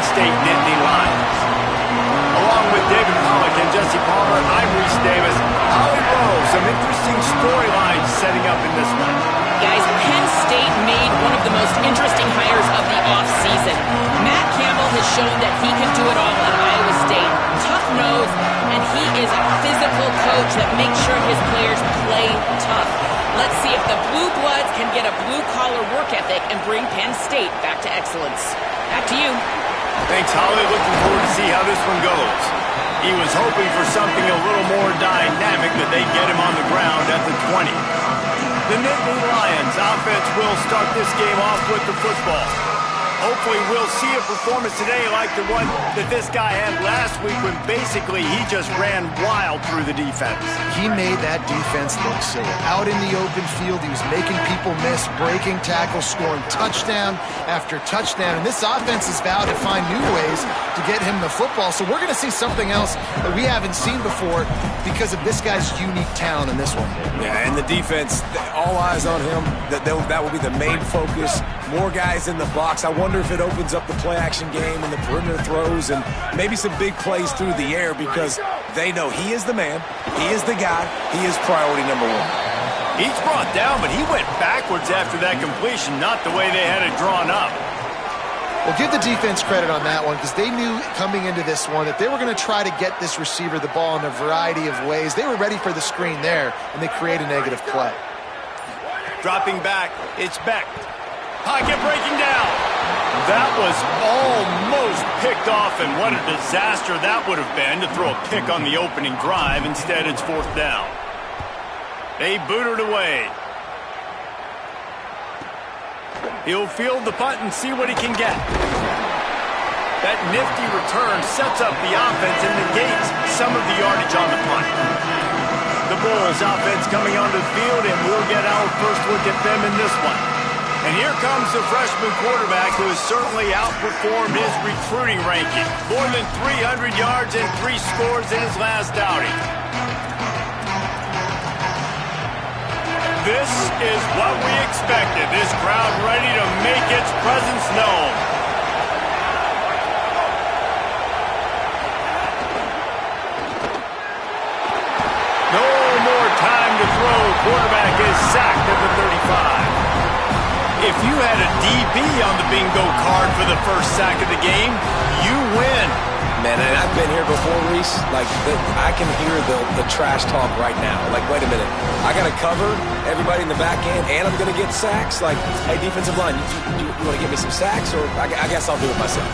State Nittany Lions. Along with David Pollock and Jesse Palmer, I'm Reese Davis. Holly Rowe, some interesting storylines setting up in this one. Guys, Penn State made one of the most interesting hires of the offseason. Matt Campbell has shown that he can do it all at Iowa State. Tough nose, and he is a physical coach that makes sure his players play tough. Let's see if the Blue Bloods can get a blue-collar work ethic and bring Penn State back to excellence. Back to you. Thanks, Holly. Looking forward to see how this one goes. He was hoping for something a little more dynamic, that they get him on the ground at the 20. The Nittany Lions offense will start this game off with the football. Hopefully we'll see a performance today like the one that this guy had last week when basically he just ran wild through the defense. He made that defense look silly. Out in the open field, he was making people miss, breaking tackles, scoring touchdown after touchdown. And this offense is vowed to find new ways to get him the football. So we're going to see something else that we haven't seen before because of this guy's unique talent in this one. Yeah, and the defense, all eyes on him. That will be the main focus. More guys in the box. I wonder if it opens up the play-action game and the perimeter throws and maybe some big plays through the air because they know he is the man, he is the guy, he is priority number one. He's brought down, but he went backwards after that completion, not the way they had it drawn up. Well, give the defense credit on that one because they knew coming into this one that they were going to try to get this receiver the ball in a variety of ways. They were ready for the screen there, and they create a negative play. Dropping back, it's Beck. Pocket breaking down. That was almost picked off, and what a disaster that would have been to throw a pick on the opening drive. Instead, it's fourth down. They boot it away. He'll field the punt and see what he can get. That nifty return sets up the offense and negates some of the yardage on the punt. The Bulls offense coming onto the field, and we'll get our first look at them in this one. And here comes the freshman quarterback who has certainly outperformed his recruiting ranking. More than 300 yards and 3 scores in his last outing. This is what we expected. This crowd ready to make its presence known. No more time to throw. Quarterback is sacked at the 35. If you had a DB on the bingo card for the first sack of the game, you win. Man, and I've been here before, Reese. Like, I can hear the trash talk right now. Like, wait a minute. I got to cover everybody in the back end, and I'm going to get sacks. Like, hey, defensive line, you want to get me some sacks? Or I guess I'll do it myself.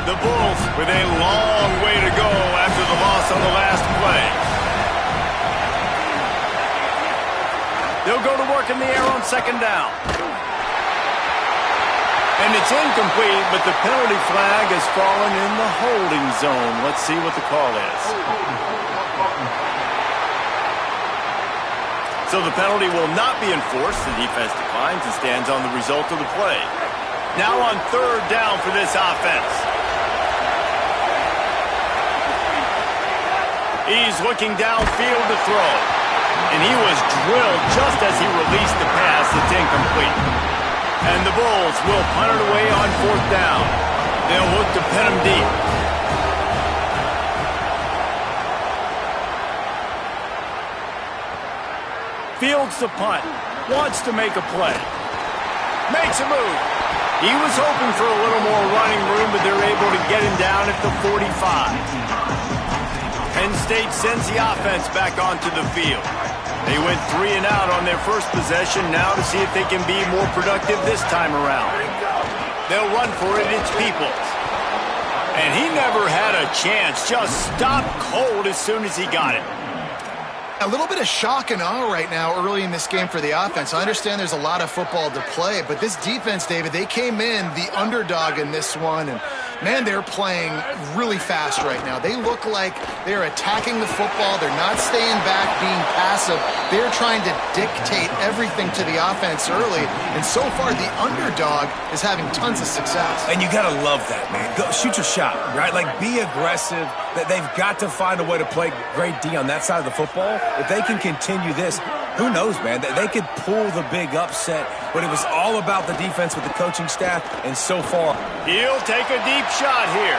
The Bulls with a long way to go after the loss on the last play. They'll go to work in the air on second down. And it's incomplete, but the penalty flag has fallen in the holding zone. Let's see what the call is. So the penalty will not be enforced. The defense declines and stands on the result of the play. Now on third down for this offense. He's looking downfield to throw. And he was drilled just as he released the pass. It's incomplete. And the Bulls will punt it away on fourth down. They'll look to pin him deep. Fields the punt. Wants to make a play. Makes a move. He was hoping for a little more running room, but they're able to get him down at the 45. Penn State sends the offense back onto the field. They went 3 and out on their first possession, now to see if they can be more productive this time around. They'll run for it, it's Peoples. And he never had a chance, just stopped cold as soon as he got it. A little bit of shock and awe right now early in this game for the offense. I understand there's a lot of football to play, but this defense, David, they came in the underdog in this one, and man, they're playing really fast right now. They look like they're attacking the football. They're not staying back, being passive. They're trying to dictate everything to the offense early, and so far the underdog is having tons of success. And you got to love that, man. Go shoot your shot, right? Like, be aggressive. That they've got to find a way to play great D on that side of the football. If they can continue this, Who knows, man? They could pull the big upset, but it was all about the defense with the coaching staff, and so far. He'll take a deep shot here.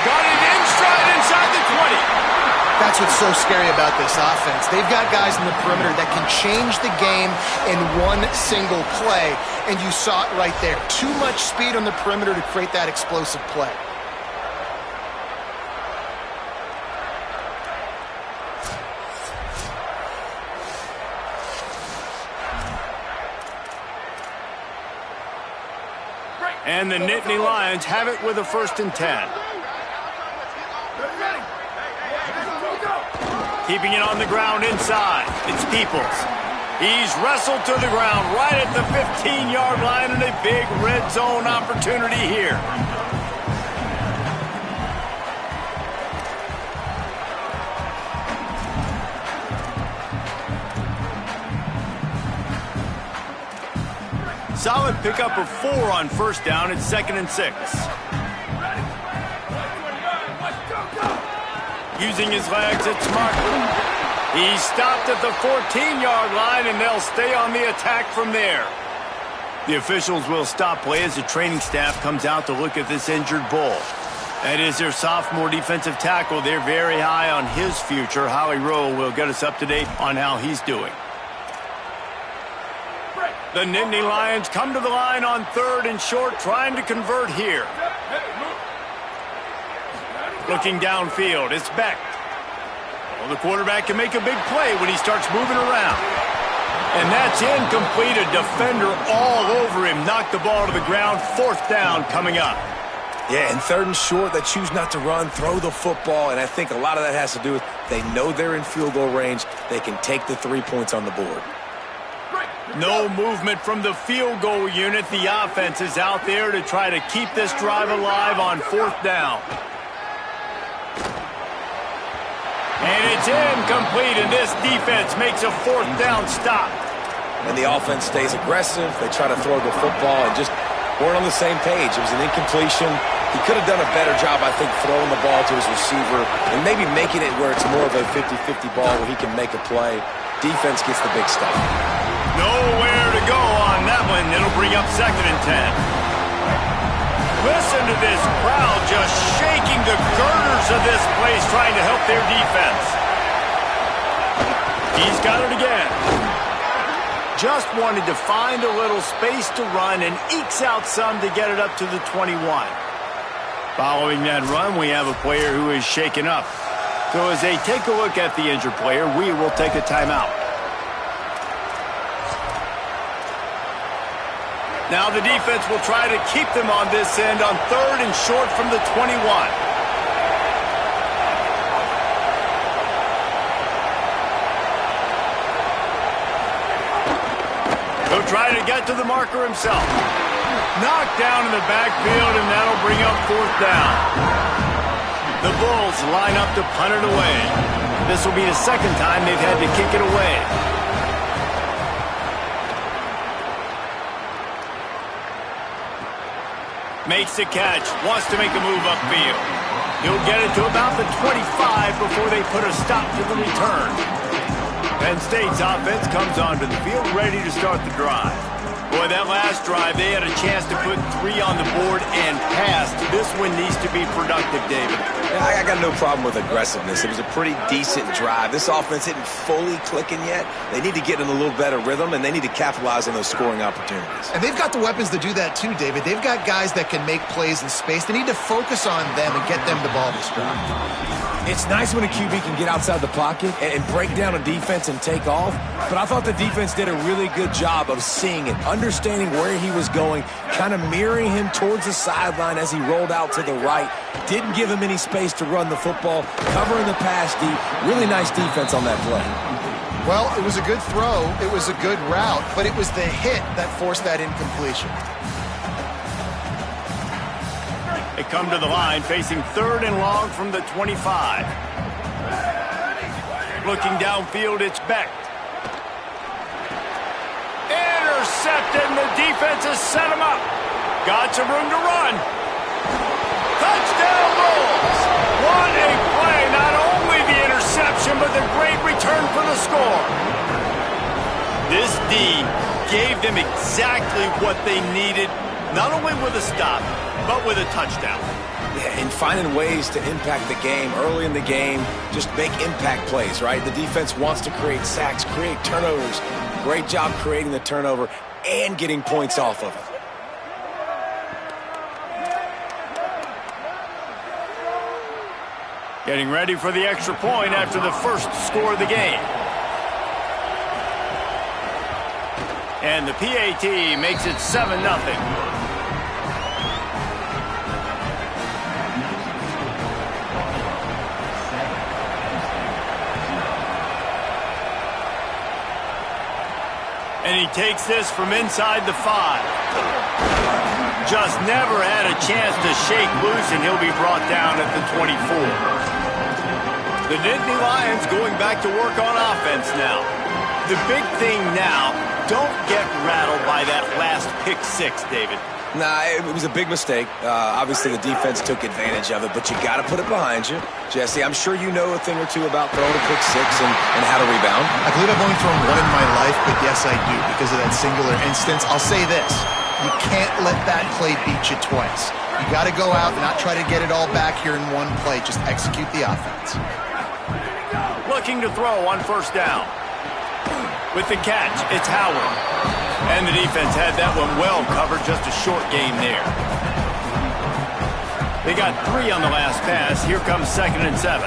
Got it in stride inside the 20. That's what's so scary about this offense. They've got guys in the perimeter that can change the game in one single play, and you saw it right there. Too much speed on the perimeter to create that explosive play. And the Nittany Lions have it with a 1st and 10. Keeping it on the ground inside. It's Peoples. He's wrestled to the ground right at the 15-yard line, and a big red zone opportunity here. Solid pickup of 4 on 1st down. It's 2nd and 6. Using his legs, it's smart. He stopped at the 14-yard line, and they'll stay on the attack from there. The officials will stop play as the training staff comes out to look at this injured bull. That is their sophomore defensive tackle. They're very high on his future. Howie Rowe will get us up to date on how he's doing. The Nittany Lions come to the line on 3rd and short, trying to convert here. Looking downfield, it's Beck. Well, the quarterback can make a big play when he starts moving around. And that's incomplete. A defender all over him. Knocked the ball to the ground. 4th down coming up. Yeah, and 3rd and short, they choose not to run, throw the football, and I think a lot of that has to do with they know they're in field goal range. They can take the 3 points on the board. No movement from the field goal unit. The offense is out there to try to keep this drive alive on 4th down. And it's incomplete, and this defense makes a 4th down stop. And the offense stays aggressive. They try to throw the football and just weren't on the same page. It was an incompletion. He could have done a better job, I think, throwing the ball to his receiver and maybe making it where it's more of a 50-50 ball where he can make a play. Defense gets the big stuff. Nowhere to go on that one. It'll bring up 2nd and 10. Listen to this crowd just shaking the girders of this place, trying to help their defense. He's got it again. Just wanted to find a little space to run and ekes out some to get it up to the 21. Following that run, we have a player who is shaken up. So as they take a look at the injured player, we will take a timeout. Now the defense will try to keep them on this end on 3rd and short from the 21. He'll try to get to the marker himself. Knocked down in the backfield, and that'll bring up 4th down. The Bulls line up to punt it away. This will be the 2nd time they've had to kick it away. Makes the catch, wants to make a move upfield. He'll get it to about the 25 before they put a stop to the return. Penn State's offense comes onto the field ready to start the drive. Boy, that last drive, they had a chance to put 3 on the board and passed. This one needs to be productive, David. Yeah, I got no problem with aggressiveness. It was a pretty decent drive. This offense isn't fully clicking yet. They need to get in a little better rhythm, and they need to capitalize on those scoring opportunities. And they've got the weapons to do that too, David. They've got guys that can make plays in space. They need to focus on them and get them the ball this drive. It's nice when a QB can get outside the pocket and break down a defense and take off, but I thought the defense did a really good job of seeing it, understanding where he was going, kind of mirroring him towards the sideline as he rolled out to the right. Didn't give him any space to run the football, covering the pass deep. Really nice defense on that play. Well, it was a good throw. It was a good route, but it was the hit that forced that incompletion. They come to the line facing 3rd and long from the 25. Looking downfield, it's Beck. Intercepted, and the defense has set him up. Got some room to run. Touchdown Bulls! What a play! Not only the interception, but the great return for the score. D gave them exactly what they needed, not only with a stop, but with a touchdown. Yeah, and finding ways to impact the game early in the game, just make impact plays, right? The defense wants to create sacks, create turnovers. Great job creating the turnover and getting points off of it. Getting ready for the extra point after the first score of the game. And the PAT makes it 7-0. And he takes this from inside the 5. Just never had a chance to shake loose, and he'll be brought down at the 24. The Nittany Lions going back to work on offense now. The big thing now, don't get rattled by that last pick 6, David. Nah, it was a big mistake. Obviously, the defense took advantage of it, but you got to put it behind you. Jesse, I'm sure you know a thing or two about throwing a pick 6 and how to rebound. I believe I've only thrown one in my life, but yes, I do because of that singular instance. I'll say this. You can't let that play beat you twice. You got to go out and not try to get it all back here in one play. Just execute the offense. Looking to throw on first down. With the catch, it's Howard. And the defense had that one well covered, just a short game there. They got 3 on the last pass. Here comes 2nd and 7.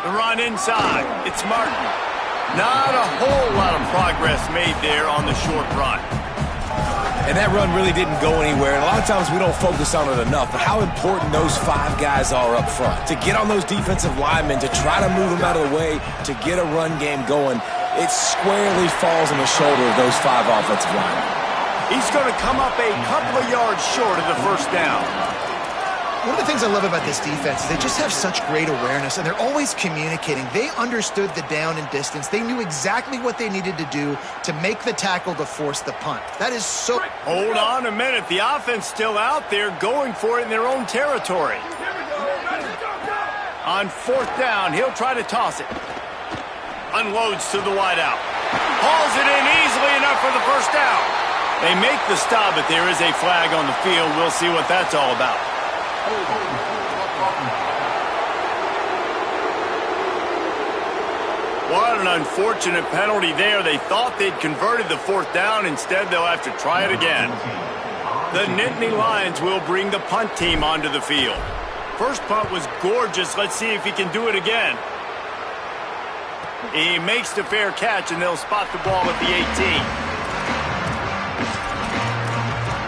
The run inside. It's Martin. Not a whole lot of progress made there on the short run. And that run really didn't go anywhere. And a lot of times we don't focus on it enough. But how important those 5 guys are up front. To get on those defensive linemen, to try to move them out of the way, to get a run game going, it squarely falls on the shoulder of those 5 offensive linemen. He's going to come up a couple of yards short of the first down. One of the things I love about this defense is they just have such great awareness, and they're always communicating. They understood the down and distance. They knew exactly what they needed to do to make the tackle to force the punt. That is so... Hold on a minute. The offense still out there going for it in their own territory. On 4th down, he'll try to toss it. Unloads to the wideout. Hauls it in easily enough for the first down. They make the stop, but there is a flag on the field. We'll see what that's all about. What an unfortunate penalty there. They thought they'd converted the 4th down. Instead, they'll have to try it again. The Nittany Lions will bring the punt team onto the field. First punt was gorgeous. Let's see if he can do it again. He makes the fair catch, and they'll spot the ball at the 18.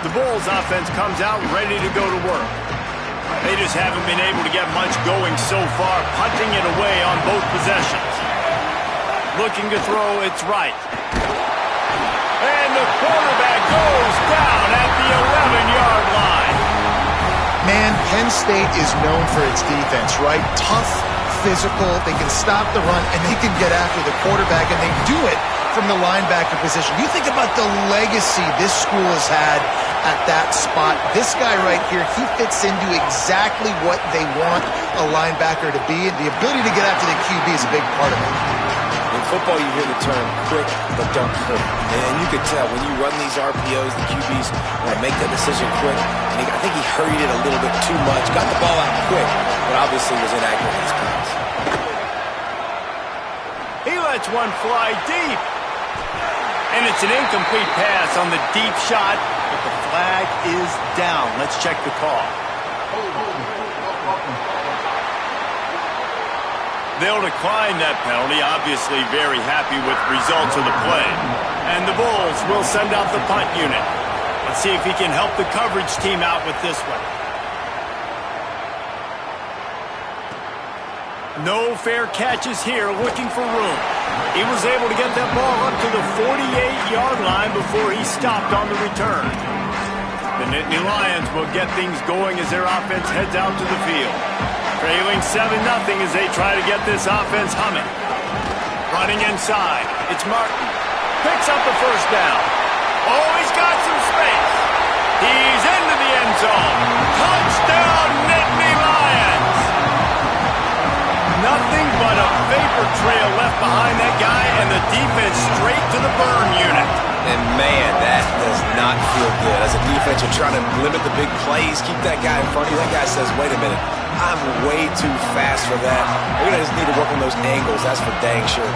The Bulls offense comes out ready to go to work. They just haven't been able to get much going so far, punting it away on both possessions. Looking to throw, it's right. And the quarterback goes down at the 11-yard line. Man, Penn State is known for its defense, right? Tough, physical, they can stop the run, and they can get after the quarterback, and they do it from the linebacker position. You think about the legacy this school has had at that spot. This guy right here, he fits into exactly what they want a linebacker to be, and the ability to get after the QB is a big part of it. In football, you hear the term quick, but don't hurt. And you can tell when you run these RPOs, the QBs want to make that decision quick. And I think he hurried it a little bit too much, got the ball out quick, but obviously was inaccurate in his pass. He lets one fly deep. And it's an incomplete pass on the deep shot, but the flag is down. Let's check the call. They'll decline that penalty, obviously very happy with results of the play. And the Bulls will send out the punt unit. Let's see if he can help the coverage team out with this one. No fair catches here, looking for room. He was able to get that ball up to the 48-yard line before he stopped on the return. The Nittany Lions will get things going as their offense heads out to the field. Trailing 7-0 as they try to get this offense humming. Running inside, it's Martin. Picks up the first down. Oh, he's got some space. He's into the end zone. Touchdown, Nittany Lions! Nothing feel good. As a defense, you're trying to limit the big plays, keep that guy in front of you. That guy says, wait a minute, I'm way too fast for that. We're going to just need to work on those angles. That's for dang sure.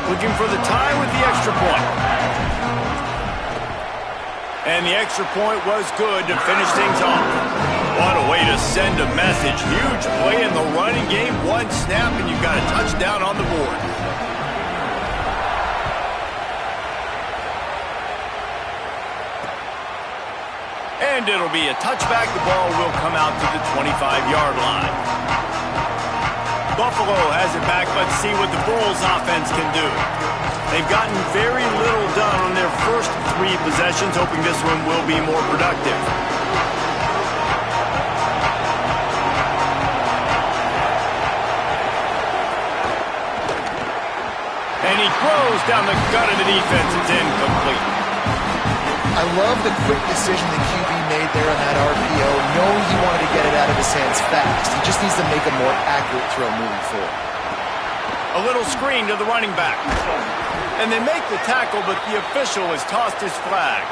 Looking for the tie with the extra point. And the extra point was good to finish things off. What a way to send a message. Huge play in the running game. One snap and you've got a touchdown on the board. And it'll be a touchback. The ball will come out to the 25-yard line. Buffalo has it back. Let's see what the Bulls offense can do. They've gotten very little done on their first 3 possessions, hoping this one will be more productive. And he throws down the gut of the defense. It's incomplete. I love the quick decision the QB made there on that RPO, knowing he wanted to get it out of his hands fast. He just needs to make a more accurate throw moving forward. A little screen to the running back. And they make the tackle, but the official has tossed his flag.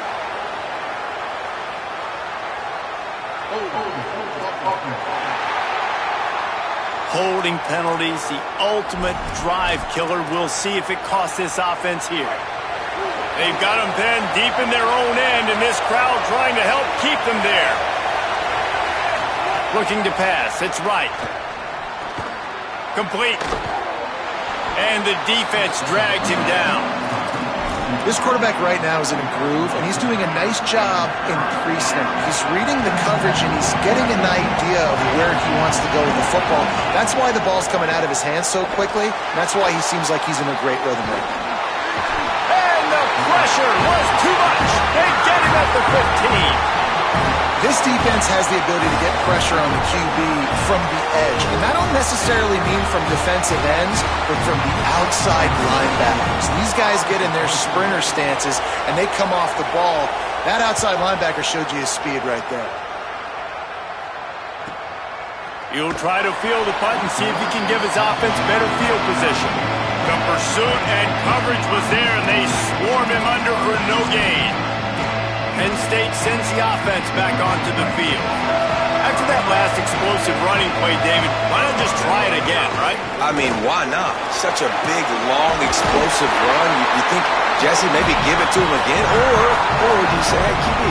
Holding penalties, the ultimate drive killer. We'll see if it costs this offense here. They've got them pinned deep in their own end, and this crowd trying to help keep them there. Looking to pass. It's right. Complete. And the defense drags him down. This quarterback right now is in a groove, and he's doing a nice job in pre-snap. He's reading the coverage, and he's getting an idea of where he wants to go with the football. That's why the ball's coming out of his hands so quickly. That's why he seems like he's in a great rhythm right now. And the pressure was too much. They get him at the 15. This defense has the ability to get pressure on the QB from the edge. And that don't necessarily mean from defensive ends, but from the outside linebackers. These guys get in their sprinter stances, and they come off the ball. That outside linebacker showed you his speed right there. He'll try to field the punt and see if he can give his offense better field position. The pursuit and coverage was there, and they swarm him under for no gain. Penn State sends the offense back onto the field. After that last explosive running play, David, why not just try it again, right? I mean, why not? Such a big, long, explosive run. You think, Jesse, maybe give it to him again? Or would you say, hey, QB,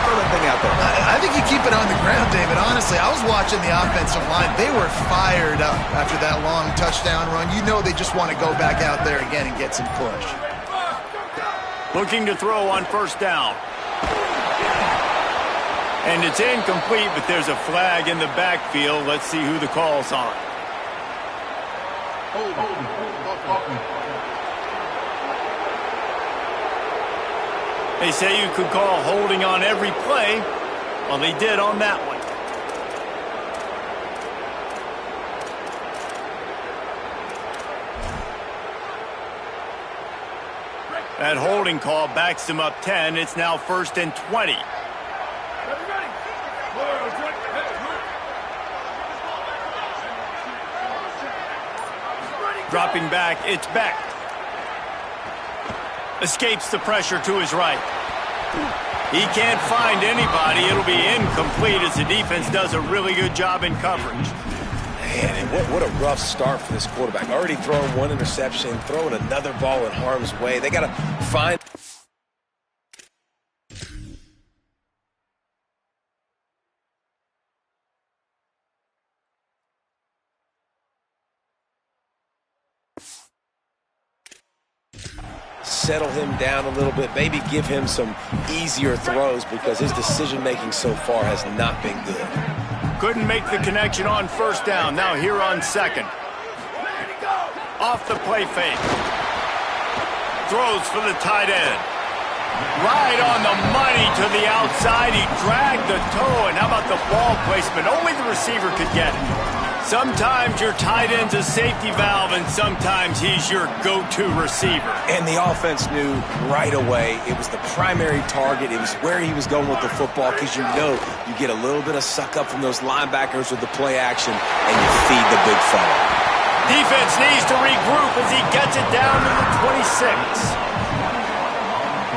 throw that thing out there? I think you keep it on the ground, David. Honestly, I was watching the offensive line. They were fired up after that long touchdown run. You know they just want to go back out there again and get some push. Looking to throw on first down. And it's incomplete, but there's a flag in the backfield. Let's see who the call's on. They say you could call holding on every play. Well, they did on that one. That holding call backs them up 10. It's now 1st and 20. Dropping back, it's Beck. Escapes the pressure to his right. He can't find anybody. It'll be incomplete as the defense does a really good job in coverage. Man, and what a rough start for this quarterback. Already throwing one interception, throwing another ball in harm's way. They got to find... settle him down a little bit, maybe give him some easier throws because his decision-making so far has not been good. Couldn't make the connection on first down. Now here on second. Off the play fake. Throws for the tight end. Right on the money to the outside. He dragged the toe, and how about the ball placement? Only the receiver could get it. Sometimes your tight end's a safety valve, and sometimes he's your go-to receiver. And the offense knew right away it was the primary target. It was where he was going with the football, because you know you get a little bit of suck up from those linebackers with the play action, and you feed the big fella. Defense needs to regroup as he gets it down to the 26.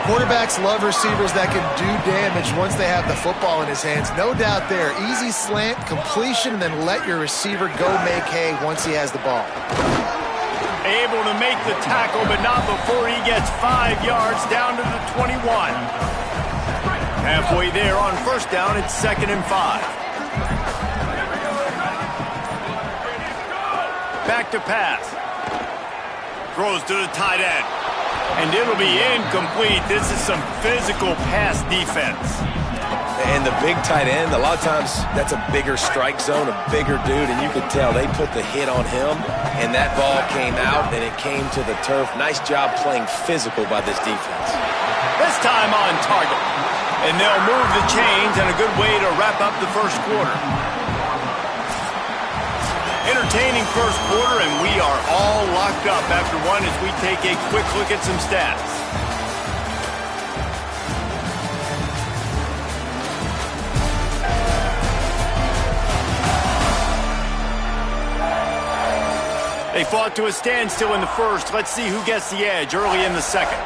Quarterbacks love receivers that can do damage once they have the football in his hands. No doubt there. Easy slant, completion, and then let your receiver go make hay once he has the ball. Able to make the tackle, but not before he gets 5 yards down to the 21. Halfway there on first down, it's 2nd and 5. Back to pass. Throws to the tight end. And it'll be incomplete. This is some physical pass defense. And the big tight end, a lot of times that's a bigger strike zone, a bigger dude, and you could tell they put the hit on him, and that ball came out, and it came to the turf. Nice job playing physical by this defense. This time on target. And they'll move the chains, and a good way to wrap up the first quarter. Entertaining first quarter, and we are all locked up after one as we take a quick look at some stats. They fought to a standstill in the first. Let's see who gets the edge early in the second.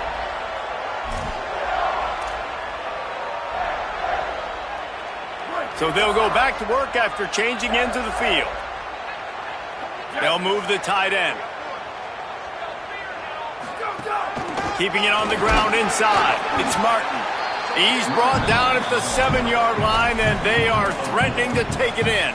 So they'll go back to work after changing into the field. They'll move the tight end. Keeping it on the ground inside. It's Martin. He's brought down at the 7-yard line, and they are threatening to take it in.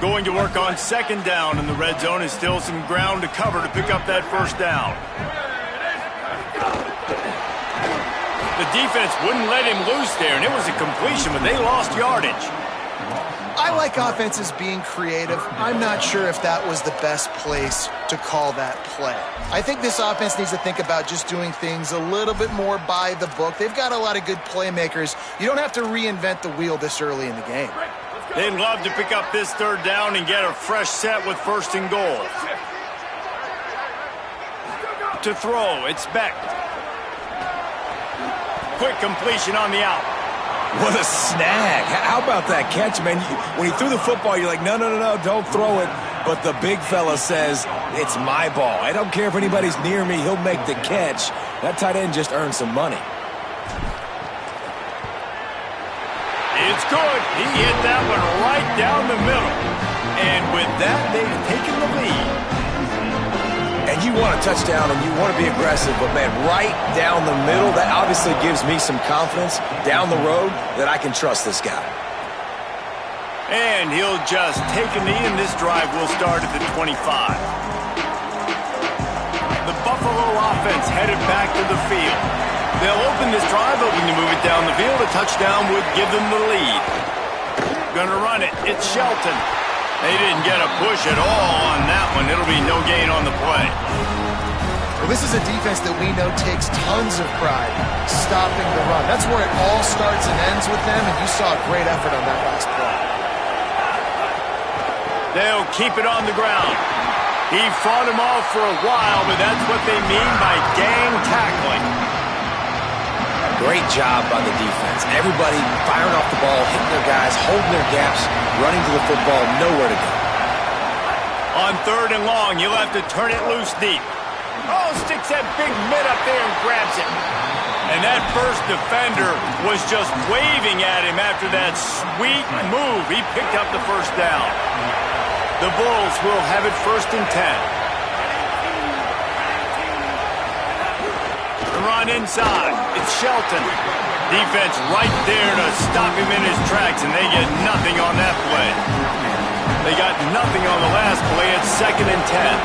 Going to work on 2nd down in the red zone, is still some ground to cover to pick up that first down. The defense wouldn't let him loose there, and it was a completion, but they lost yardage. I like offenses being creative. I'm not sure if that was the best place to call that play. I think this offense needs to think about just doing things a little bit more by the book. They've got a lot of good playmakers. You don't have to reinvent the wheel this early in the game. They'd love to pick up this 3rd down and get a fresh set with 1st and goal. To throw, it's Beck. Quick completion on the out. What a snag. How about that catch, man? When he threw the football, you're like, no, don't throw it. But the big fella says, it's my ball. I don't care if anybody's near me. He'll make the catch. That tight end just earned some money. It's good. He hit that one right down the middle. And with that, they've taken the lead. And you want a touchdown and you want to be aggressive, but, man, right down the middle, that obviously gives me some confidence down the road that I can trust this guy. And he'll just take a knee, and this drive will start at the 25. The Buffalo offense headed back to the field. They'll open this drive, but when you move it down the field, a touchdown would give them the lead. Gonna run it. It's Shelton. They didn't get a push at all on that one. It'll be no gain on the play. Well, this is a defense that we know takes tons of pride stopping the run. That's where it all starts and ends with them, and you saw a great effort on that last play. They'll keep it on the ground. He fought him off for a while, but that's what they mean by gang tackling. Great job by the defense. Everybody firing off the ball, hitting their guys, holding their gaps, running to the football, nowhere to go. On 3rd and long, you'll have to turn it loose deep. Oh, sticks that big mitt up there and grabs it. And that first defender was just waving at him after that sweet move. He picked up the first down. The Bulls will have it 1st and 10. Run inside. It's Shelton. Defense right there to stop him in his tracks, and they get nothing on that play. They got nothing on the last play. It's 2nd and 10.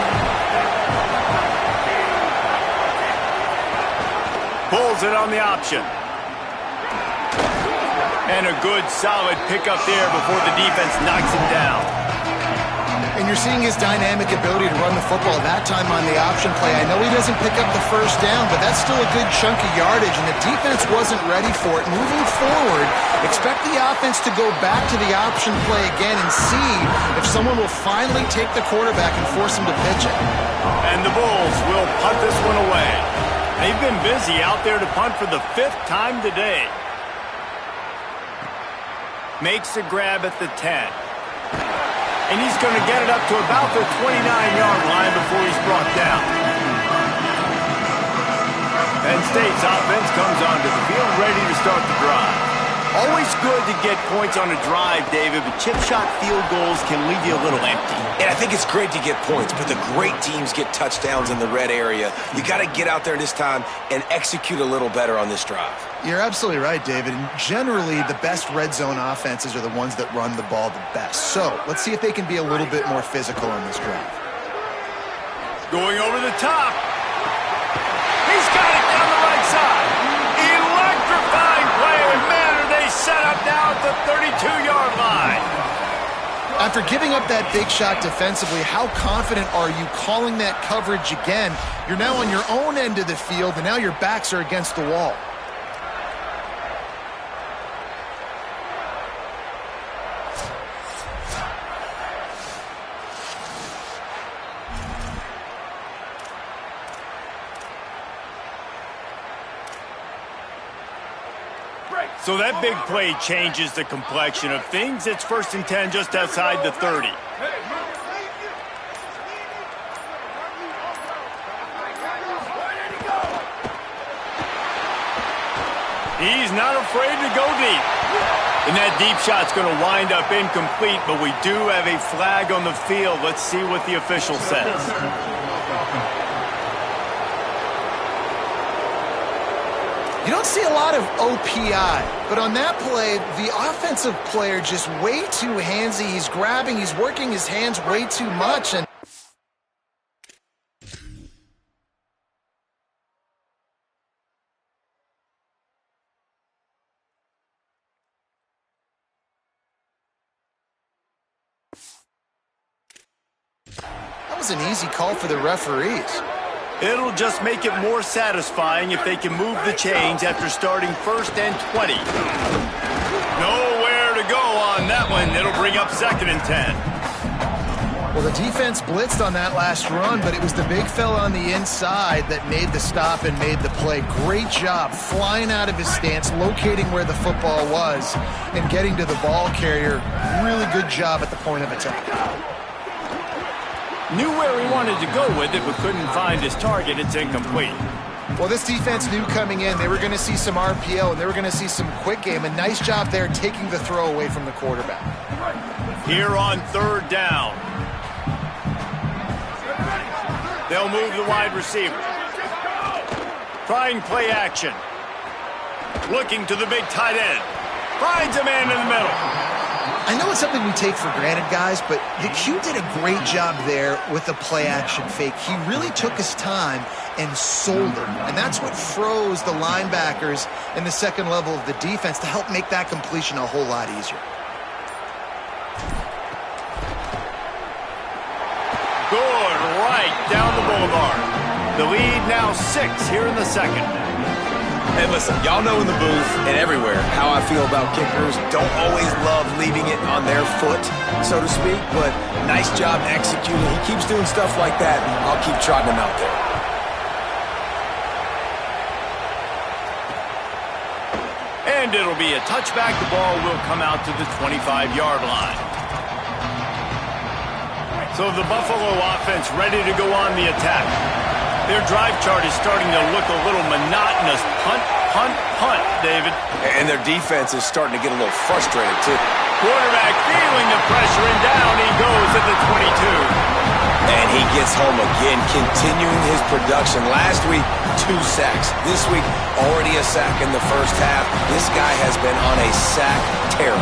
Pulls it on the option. And a good, solid pickup there before the defense knocks him down. And And you're seeing his dynamic ability to run the football, that time on the option play. I know he doesn't pick up the first down, but that's still a good chunk of yardage, and the defense wasn't ready for it. Moving forward, expect the offense to go back to the option play again and see if someone will finally take the quarterback and force him to pitch it. And the Bulls will punt this one away. They've been busy out there to punt for the 5th time today. Makes the grab at the 10. And he's going to get it up to about the 29-yard line before he's brought down. Penn State's offense comes onto the field ready to start the drive. Always good to get points on a drive, David, but chip shot field goals can leave you a little empty. And I think it's great to get points, but the great teams get touchdowns in the red area. You got to get out there this time and execute a little better on this drive. You're absolutely right, David. And generally, the best red zone offenses are the ones that run the ball the best. So let's see if they can be a little bit more physical on this drive. Going over the top. He's got it down the right side. Electrifying play. Man, are they set up now at the 32-yard line. After giving up that big shot defensively, how confident are you calling that coverage again? You're now on your own end of the field, and now your backs are against the wall. So that big play changes the complexion of things. It's 1st and 10 just outside the 30. He's not afraid to go deep. And that deep shot's going to wind up incomplete, but we do have a flag on the field. Let's see what the official says. You don't see a lot of OPI, but on that play, the offensive player just way too handsy. He's grabbing, he's working his hands way too much, and that was an easy call for the referees. It'll just make it more satisfying if they can move the chains after starting 1st and 20. Nowhere to go on that one. It'll bring up 2nd and 10. Well, the defense blitzed on that last run, but it was the big fella on the inside that made the stop and made the play. Great job flying out of his stance, locating where the football was, and getting to the ball carrier. Really good job at the point of attack. Knew where he wanted to go with it, but couldn't find his target. It's incomplete. Well, this defense knew coming in they were going to see some RPO and they were going to see some quick game. A nice job there taking the throw away from the quarterback. Here on 3rd down. They'll move the wide receiver. Trying play action. Looking to the big tight end. Finds a man in the middle. I know it's something we take for granted, guys, but the Q did a great job there with the play-action fake. He really took his time and sold it, and that's what froze the linebackers in the second level of the defense to help make that completion a whole lot easier. Good, right down the boulevard. The lead now 6 here in the 2nd. Hey, listen, y'all know in the booth and everywhere how I feel about kickers. Don't always love leaving it on their foot, so to speak, but nice job executing. He keeps doing stuff like that, and I'll keep trotting him out there. And it'll be a touchback. The ball will come out to the 25-yard line. So the Buffalo offense ready to go on the attack. Their drive chart is starting to look a little monotonous. Punt, punt, punt, David. And their defense is starting to get a little frustrated, too. Quarterback feeling the pressure, and down he goes at the 22. And he gets home again, continuing his production. Last week, 2 sacks. This week, already a sack in the first half. This guy has been on a sack tear.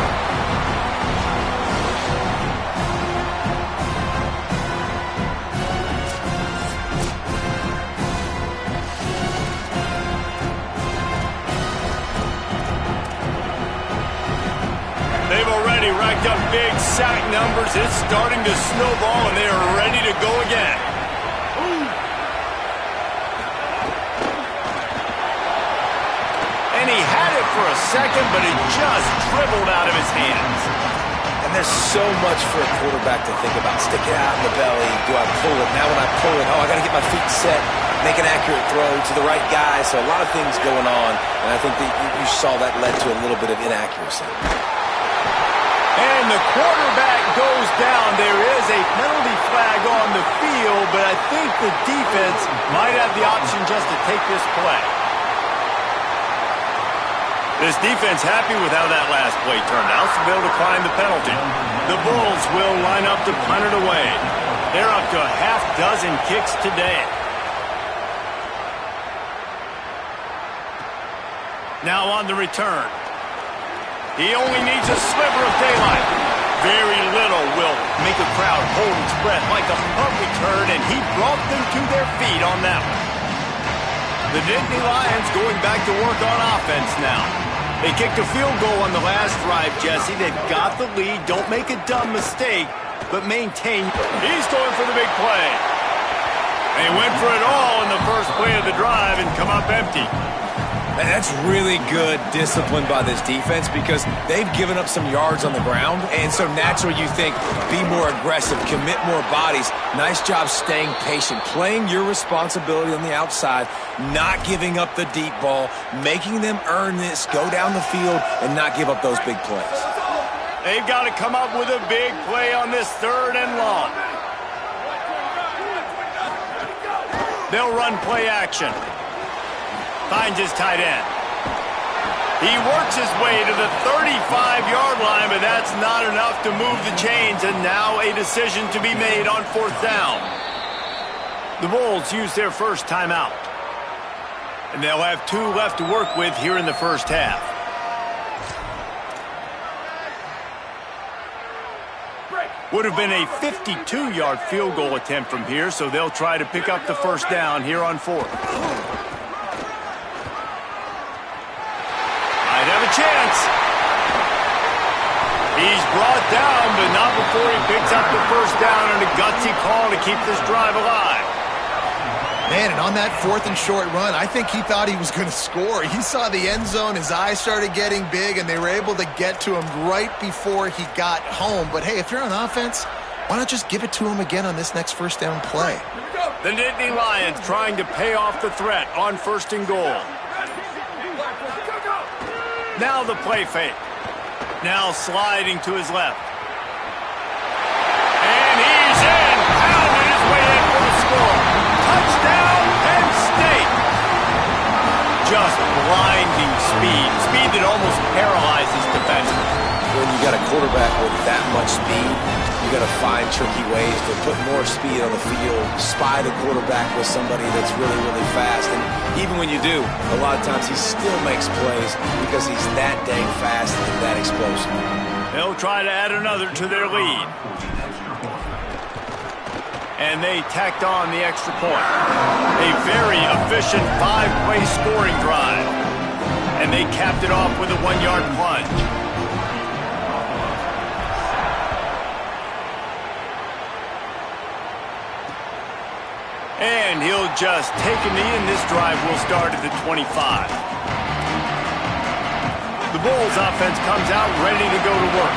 They've already racked up big sack numbers. It's starting to snowball, and they are ready to go again. And he had it for a second, but it just dribbled out of his hands. And there's so much for a quarterback to think about. Stick it out in the belly. Do I pull it? Now when I pull it, I got to get my feet set, make an accurate throw to the right guy. So a lot of things going on, and I think that you saw that led to a little bit of inaccuracy. And the quarterback goes down. There is a penalty flag on the field, but I think the defense might have the option just to take this play. This defense happy with how that last play turned out, so they'll decline the penalty. The Bulls will line up to punt it away. They're up to a half dozen kicks today. Now on the return. He only needs a sliver of daylight. Very little will make a crowd hold its breath like a punt return, and he brought them to their feet on that one. The Dynasty Lions going back to work on offense now. They kicked a field goal on the last drive, Jesse. They've got the lead. Don't make a dumb mistake, but maintain. He's going for the big play. They went for it all in the first play of the drive and come up empty. And that's really good discipline by this defense because they've given up some yards on the ground. And so naturally you think, be more aggressive, commit more bodies. Nice job staying patient, playing your responsibility on the outside, not giving up the deep ball, making them earn this, go down the field, and not give up those big plays. They've got to come up with a big play on this 3rd and long. They'll run play action. Finds his tight end. He works his way to the 35-yard line, but that's not enough to move the chains, and now a decision to be made on 4th down. The Bulls use their first timeout, and they'll have 2 left to work with here in the first half. Would have been a 52-yard field goal attempt from here, so they'll try to pick up the first down here on 4th. Might have a chance. He's brought down, but not before he picks up the first down and a gutsy call to keep this drive alive. Man, and on that 4th and short run, I think he thought he was going to score. He saw the end zone, his eyes started getting big, and they were able to get to him right before he got home. But hey, if you're on offense, why not just give it to him again on this next first down play? The Dynasty Lions trying to pay off the threat on 1st and goal. Now the play fake. Now sliding to his left. And he's in. Pounding his way in for the score. Touchdown, Penn State. Just blinding speed. Speed that almost paralyzes defenders. When you got a quarterback with that much speed, you got to find tricky ways to put more speed on the field, spy the quarterback with somebody that's really, really fast. And even when you do, a lot of times he still makes plays because he's that dang fast and that explosive. They'll try to add another to their lead. And they tacked on the extra point. A very efficient 5-play scoring drive. And they capped it off with a 1-yard plunge. And he'll just take a knee, and this drive will start at the 25. The Bulls offense comes out ready to go to work.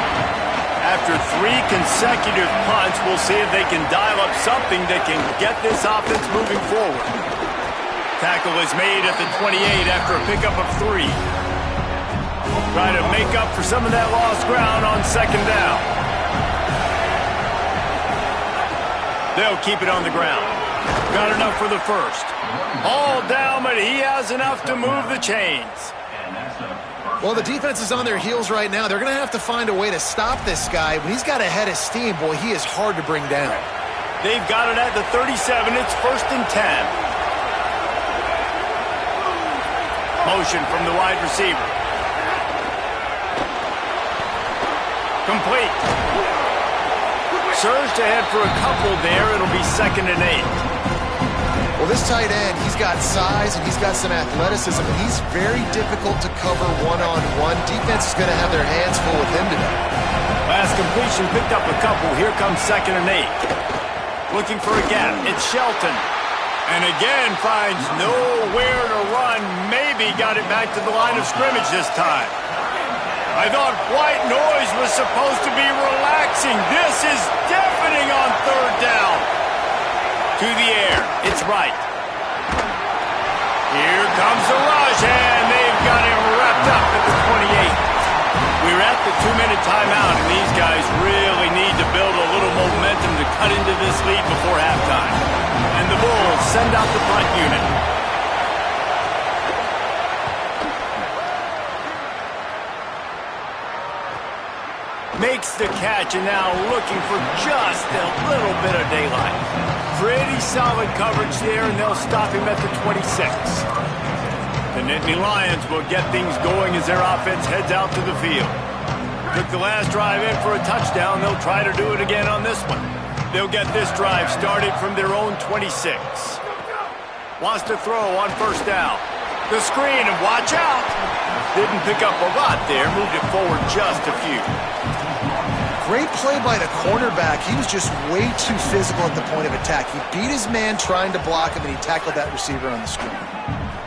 After 3 consecutive punts, we'll see if they can dial up something that can get this offense moving forward. Tackle is made at the 28 after a pickup of 3. Try to make up for some of that lost ground on 2nd down. They'll keep it on the ground. Got enough for the first. All down, but he has enough to move the chains. Well, the defense is on their heels right now. They're going to have to find a way to stop this guy. When he's got a head of steam, boy, he is hard to bring down. They've got it at the 37. It's 1st and 10. Motion from the wide receiver. Complete. Surged ahead for a couple there. It'll be 2nd and 8. Well, this tight end, he's got size and he's got some athleticism, and he's very difficult to cover one-on-one. Defense is going to have their hands full with him today. Last completion picked up a couple. Here comes 2nd and 8. Looking for a gap. It's Shelton. And again finds nowhere to run. Maybe got it back to the line of scrimmage this time. I thought white noise was supposed to be relaxing. This is deafening on 3rd down. To the air. It's right. Here comes the rush, and they've got him wrapped up at the 28. We're at the 2-minute timeout, and these guys really need to build a little momentum to cut into this lead before halftime. And the Bulls send out the punt unit. Makes the catch, and now looking for just a little bit of daylight. Pretty solid coverage there, and they'll stop him at the 26. The Nittany Lions will get things going as their offense heads out to the field. Took the last drive in for a touchdown. They'll try to do it again on this one. They'll get this drive started from their own 26. Wants to throw on 1st down. The screen, and watch out. Didn't pick up a lot there. Moved it forward just a few. Great play by the cornerback. He was just way too physical at the point of attack. He beat his man trying to block him, and he tackled that receiver on the screen.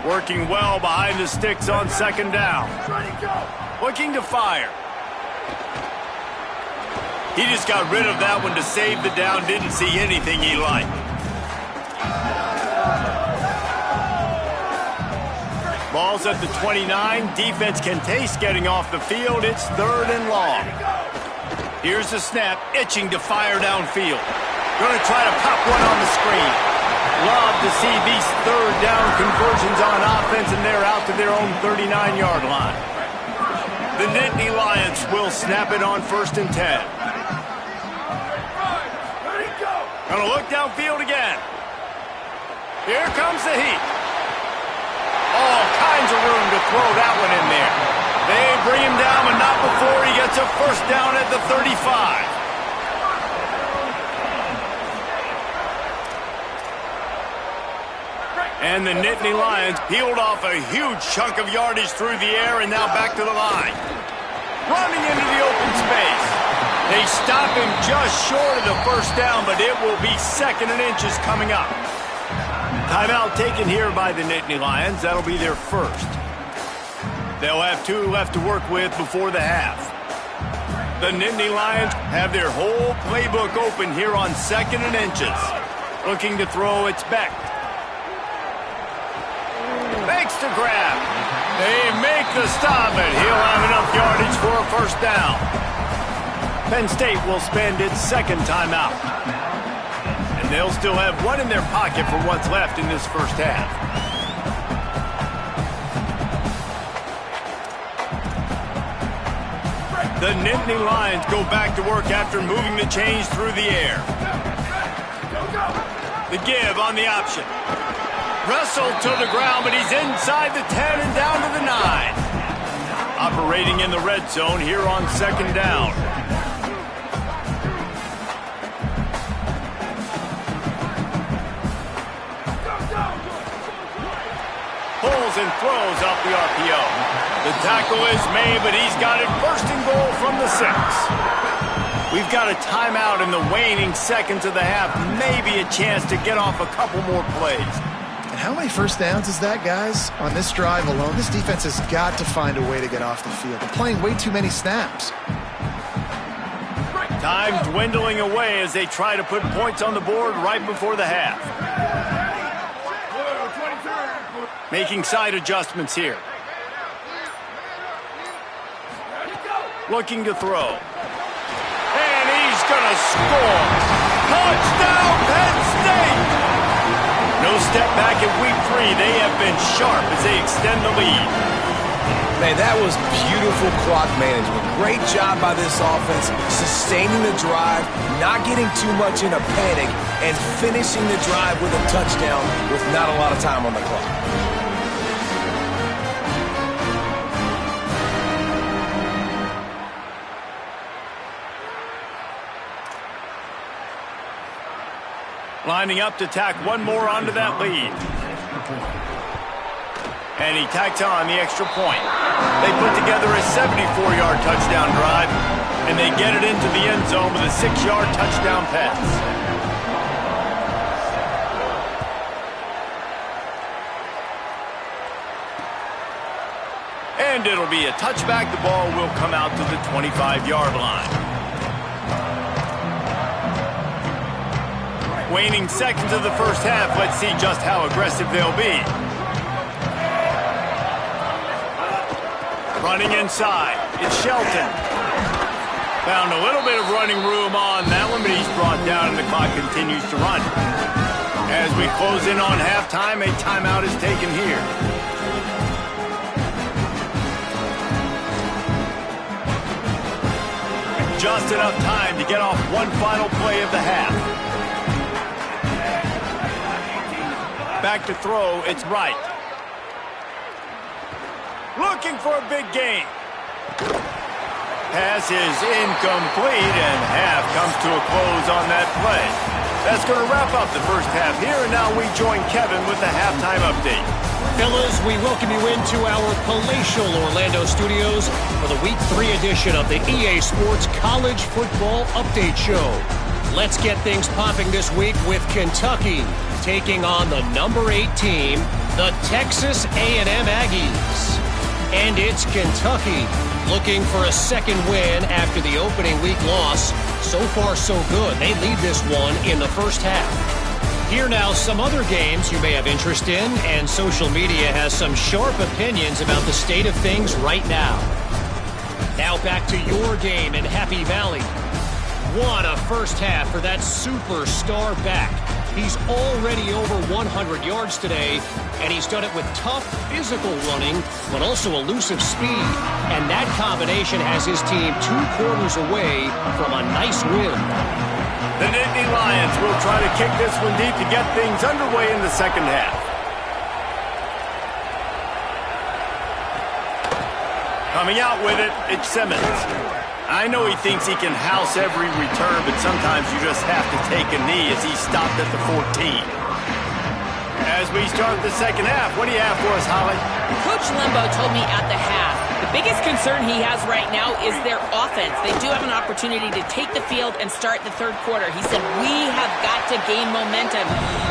Working well behind the sticks on 2nd down. Looking to fire. He just got rid of that one to save the down. Didn't see anything he liked. Ball's at the 29. Defense can taste getting off the field. It's 3rd and long. Here's the snap, itching to fire downfield. Going to try to pop one on the screen. Love to see these 3rd down conversions on offense, and they're out to their own 39-yard line. The Nittany Lions will snap it on 1st and 10. Going to look downfield again. Here comes the heat. All kinds of room to throw that one in there. They bring him down, but not before he gets a 1st down at the 35. And the Nittany Lions peeled off a huge chunk of yardage through the air, and now back to the line. Running into the open space. They stop him just short of the 1st down, but it will be 2nd and inches coming up. Timeout taken here by the Nittany Lions. That'll be their 1st. They'll have 2 left to work with before the half. The Nittany Lions have their whole playbook open here on 2nd and inches. Looking to throw, it's Beck. Makes the grab. They make the stop, and he'll have enough yardage for a 1st down. Penn State will spend its 2nd timeout. And they'll still have one in their pocket for what's left in this 1st half. The Nittany Lions go back to work after moving the chains through the air. The give on the option. Wrestled to the ground, but he's inside the 10 and down to the 9. Operating in the red zone here on 2nd down. Pulls and throws off the RPO. The tackle is made, but he's got it 1st and goal from the 6. We've got a timeout in the waning seconds of the half. Maybe a chance to get off a couple more plays. And how many 1st downs is that, guys? On this drive alone, this defense has got to find a way to get off the field. They're playing way too many snaps. Time dwindling away as they try to put points on the board right before the half. Making side adjustments here. Looking to throw. And he's going to score. Touchdown, Penn State! No step back in week 3. They have been sharp as they extend the lead. Man, that was beautiful clock management. Great job by this offense, sustaining the drive, not getting too much in a panic, and finishing the drive with a touchdown with not a lot of time on the clock. Lining up to tack one more onto that lead. And he tacks on the extra point. They put together a 74-yard touchdown drive, and they get it into the end zone with a 6-yard touchdown pass. And it'll be a touchback. The ball will come out to the 25-yard line. Waning seconds of the first half. Let's see just how aggressive they'll be. Running inside, it's Shelton. Found a little bit of running room on that one, but he's brought down and the clock continues to run. As we close in on halftime, a timeout is taken here. Just enough time to get off one final play of the half. Back to throw, it's Wright. Looking for a big gain. Pass is incomplete, and half comes to a close on that play. That's going to wrap up the first half here, and now we join Kevin with the halftime update. Fellas, we welcome you into our palatial Orlando studios for the Week 3 edition of the EA Sports College Football Update Show. Let's get things popping this week with Kentucky taking on the number 8 team, the Texas A&M Aggies. And it's Kentucky looking for a second win after the opening week loss. So far, so good. They lead this one in the first half. Here now, some other games you may have interest in, and social media has some sharp opinions about the state of things right now. Now back to your game in Happy Valley. What a first half for that superstar back. He's already over 100 yards today, and he's done it with tough physical running, but also elusive speed. And that combination has his team 2 quarters away from a nice win. The Nittany Lions will try to kick this one deep to get things underway in the second half. Coming out with it, it's Simmons. I know he thinks he can house every return, but sometimes you just have to take a knee as he stopped at the 14. As we start the second half, what do you have for us, Holly? Coach Limbo told me at the half, the biggest concern he has right now is their offense. They do have an opportunity to take the field and start the third quarter. He said, we have got to gain momentum.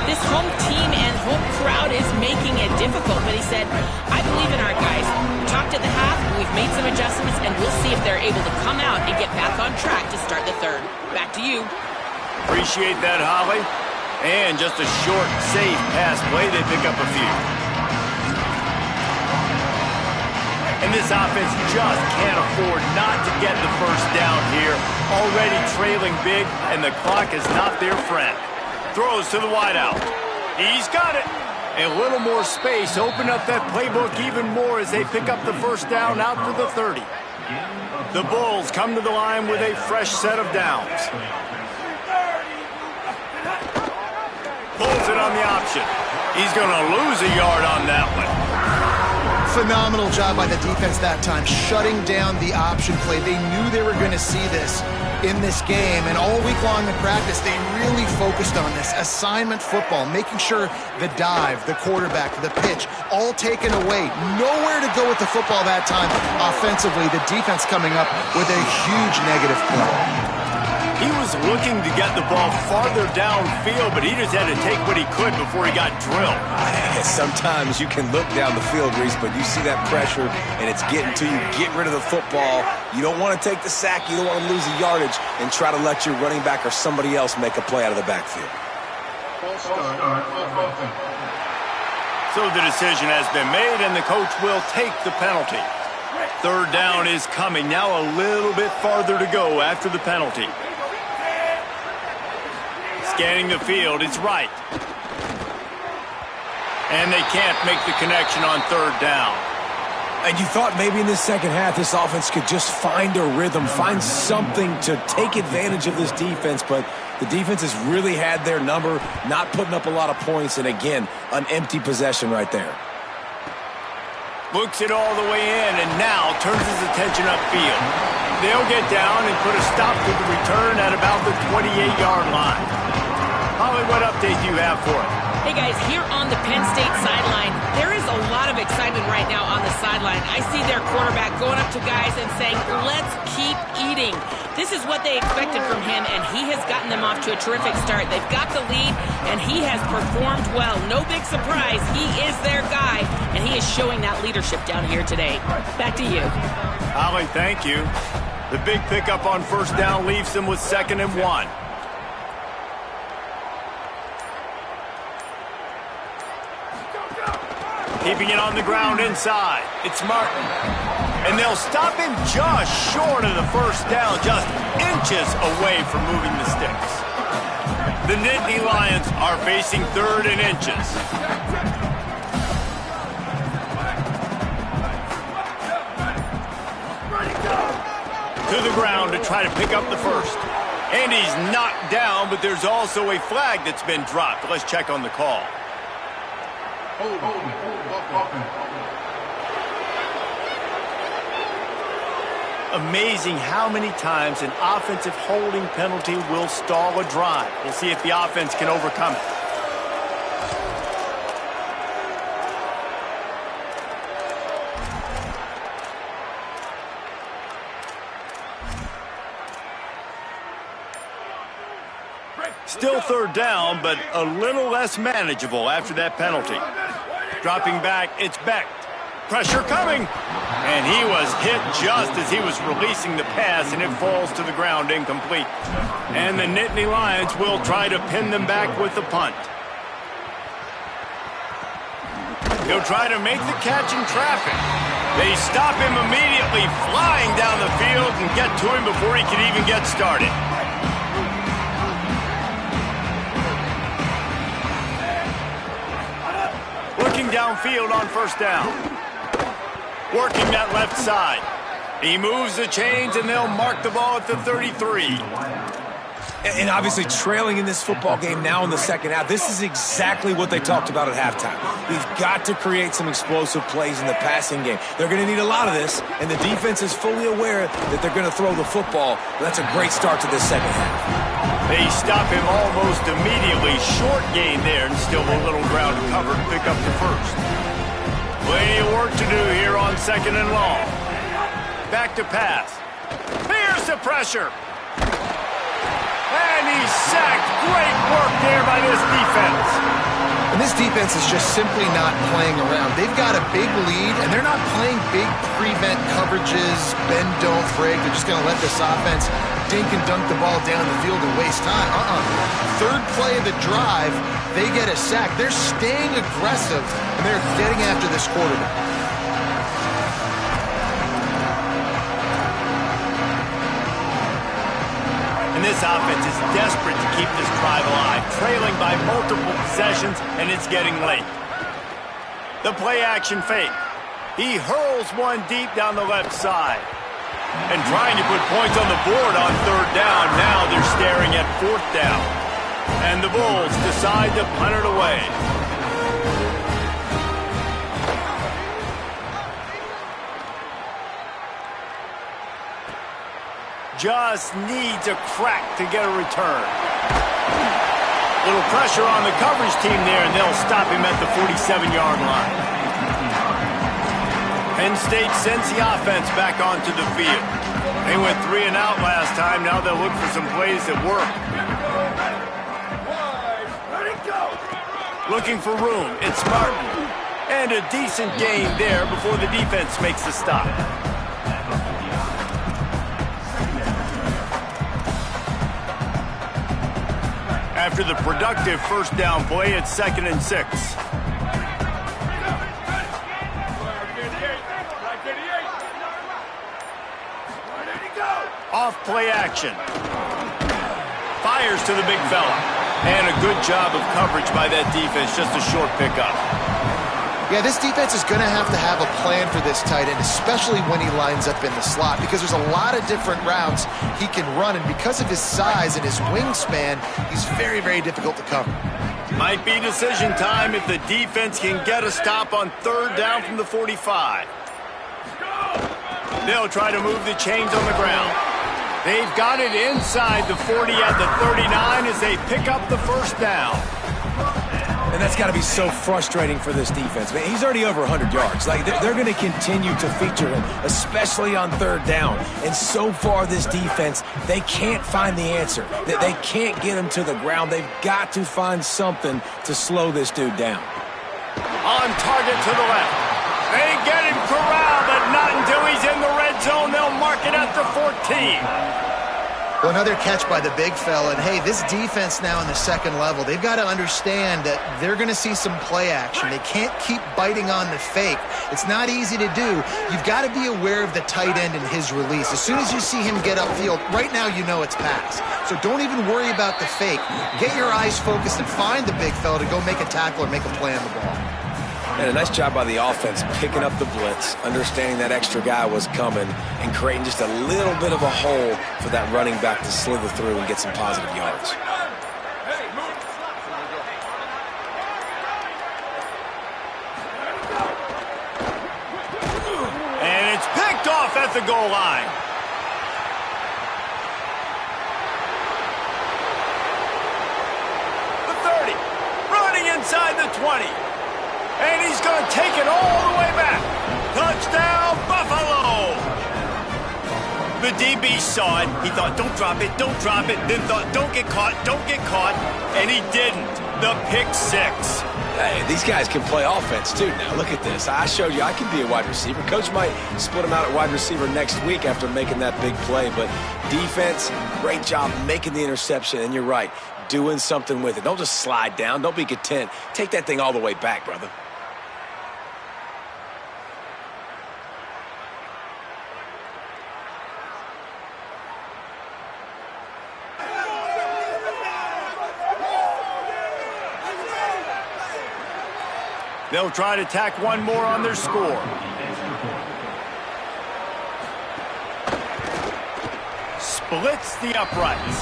This home team and home crowd is making it difficult, but he said, I believe in our guys. We talked at the half, we've made some adjustments, and we'll see if they're able to come out and get back on track to start the third. Back to you. Appreciate that, Holly. And just a short, safe pass play. They pick up a few. And this offense just can't afford not to get the first down here. Already trailing big, and the clock is not their friend. Throws to the wideout. He's got it. A little more space. Open up that playbook even more as they pick up the first down out to the 30. The Bulls come to the line with a fresh set of downs. Pulls it on the option. He's going to lose a yard on that one. Phenomenal job by the defense that time, shutting down the option play. They knew they were going to see this in this game, and all week long in practice, they really focused on this. Assignment football, making sure the dive, the quarterback, the pitch, all taken away. Nowhere to go with the football that time. Offensively, the defense coming up with a huge negative play. He was looking to get the ball farther downfield, but he just had to take what he could before he got drilled. Sometimes you can look down the field, Reese, but you see that pressure, and it's getting to you. Get rid of the football. You don't want to take the sack. You don't want to lose the yardage and try to let your running back or somebody else make a play out of the backfield. So the decision has been made, and the coach will take the penalty. Third down is coming. Now a little bit farther to go after the penalty. Scanning the field, it's Wright. And they can't make the connection on third down. And you thought maybe in the second half this offense could just find a rhythm, find something to take advantage of this defense, but the defense has really had their number, not putting up a lot of points, and again, an empty possession right there. Looks it all the way in, and now turns his attention upfield. They'll get down and put a stop to the return at about the 28-yard line. Holly, Allie, what update do you have for us? Hey guys, here on the Penn State sideline, there is a lot of excitement right now on the sideline. I see their quarterback going up to guys and saying, let's keep eating. This is what they expected from him, and he has gotten them off to a terrific start. They've got the lead, and he has performed well. No big surprise. He is their guy, and he is showing that leadership down here today. Back to you. Allie, thank you. The big pickup on first down leaves them with 2nd and 1. Keeping it on the ground inside. It's Martin. And they'll stop him just short of the first down, just inches away from moving the sticks. The Nittany Lions are facing 3rd and inches. To the ground to try to pick up the first. And he's knocked down, but there's also a flag that's been dropped. Let's check on the call. Amazing how many times an offensive holding penalty will stall a drive. We'll see if the offense can overcome it. Still 3rd down, but a little less manageable after that penalty. Dropping back, it's Beck. Pressure coming. And he was hit just as he was releasing the pass, and it falls to the ground incomplete. And the Nittany Lions will try to pin them back with the punt. He'll try to make the catch in traffic. They stop him immediately, flying down the field, and get to him before he can even get started. Looking downfield on first down. Working that left side. He moves the chains, and they'll mark the ball at the 33. And obviously trailing in this football game now in the second half, this is exactly what they talked about at halftime. We've got to create some explosive plays in the passing game. They're going to need a lot of this, and the defense is fully aware that they're going to throw the football. That's a great start to this second half. They stop him almost immediately. Short gain there, and still a little ground covered to pick up the first. Plenty of work to do here on 2nd and long. Back to pass. Here's the pressure. And he's sacked. Great work there by this defense. And this defense is just simply not playing around. They've got a big lead, and they're not playing big prevent coverages, bend, don't break. They're just going to let this offense dink and dunk the ball down the field and waste time. 3rd play of the drive, they get a sack. They're staying aggressive, and they're getting after this quarterback. And this offense is desperate to keep this drive alive, trailing by multiple possessions, and it's getting late. The play-action fake. He hurls one deep down the left side. And trying to put points on the board on 3rd down. Now they're staring at 4th down. And the Bulls decide to punt it away. Just needs a crack to get a return. Little pressure on the coverage team there, and they'll stop him at the 47-yard line. Penn State sends the offense back onto the field. They went 3 and out last time. Now they'll look for some plays that work. Looking for room. It's Martin. And a decent gain there before the defense makes the stop. After the productive first down play, it's 2nd and 6. Off play action. Fires to the big fella. And a good job of coverage by that defense. Just a short pickup. Yeah, this defense is going to have a plan for this tight end, especially when he lines up in the slot, because there's a lot of different routes he can run, and because of his size and his wingspan, he's very, very difficult to cover. Might be decision time if the defense can get a stop on 3rd down from the 45. They'll try to move the chains on the ground. They've got it inside the 40 at the 39 as they pick up the first down. And that's got to be so frustrating for this defense. Man, he's already over 100 yards. Like, they're going to continue to feature him, especially on third down. And so far, this defense, they can't find the answer. They can't get him to the ground. They've got to find something to slow this dude down. On target to the left. They get him corralled, but not until he's in the red zone. They'll mark it at the 14. Well, another catch by the big fella. And, hey, this defense now in the second level, they've got to understand that they're going to see some play action. They can't keep biting on the fake. It's not easy to do. You've got to be aware of the tight end and his release. As soon as you see him get upfield, right now you know it's pass. So don't even worry about the fake. Get your eyes focused and find the big fella to go make a tackle or make a play on the ball. And a nice job by the offense picking up the blitz, understanding that extra guy was coming, and creating just a little bit of a hole for that running back to slither through and get some positive yards. And it's picked off at the goal line. The 30, running inside the 20. And he's going to take it all the way back. Touchdown, Buffalo! The DB saw it. He thought, don't drop it, don't drop it. Then thought, don't get caught, don't get caught. And he didn't. The pick six. Hey, these guys can play offense, too. Now, look at this. I showed you I can be a wide receiver. Coach might split him out at wide receiver next week after making that big play. But defense, great job making the interception. And you're right, doing something with it. Don't just slide down. Don't be content. Take that thing all the way back, brother. They'll try to tack one more on their score. Splits the uprights.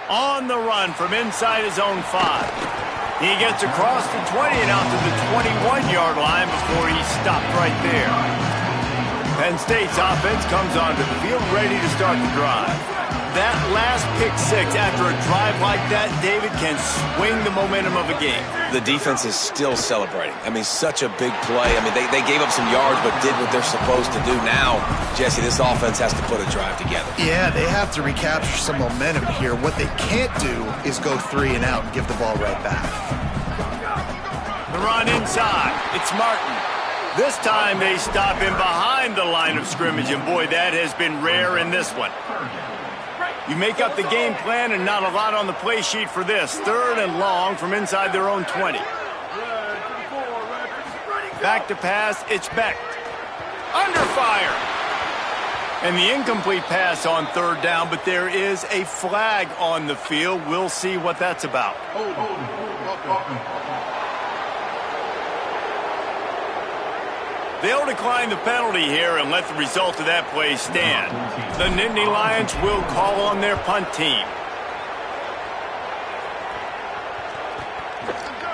On the run from inside his own 5. He gets across the 20 and out to the 21-yard line before he's stopped right there. Penn State's offense comes onto the field ready to start the drive. That last pick six after a drive like that, David, can swing the momentum of a game. The defense is still celebrating. I mean, such a big play. I mean, they gave up some yards but did what they're supposed to do. Now, Jesse, this offense has to put a drive together. Yeah, they have to recapture some momentum here. What they can't do is go 3 and out and give the ball right back. The run inside. It's Martin. This time they stop him behind the line of scrimmage, and boy, that has been rare in this one. You make up the game plan and not a lot on the play sheet for this. 3rd and long from inside their own 20. Back to pass, it's Beck. Under fire. And the incomplete pass on 3rd down, but there is a flag on the field. We'll see what that's about. They'll decline the penalty here and let the result of that play stand. The Nittany Lions will call on their punt team.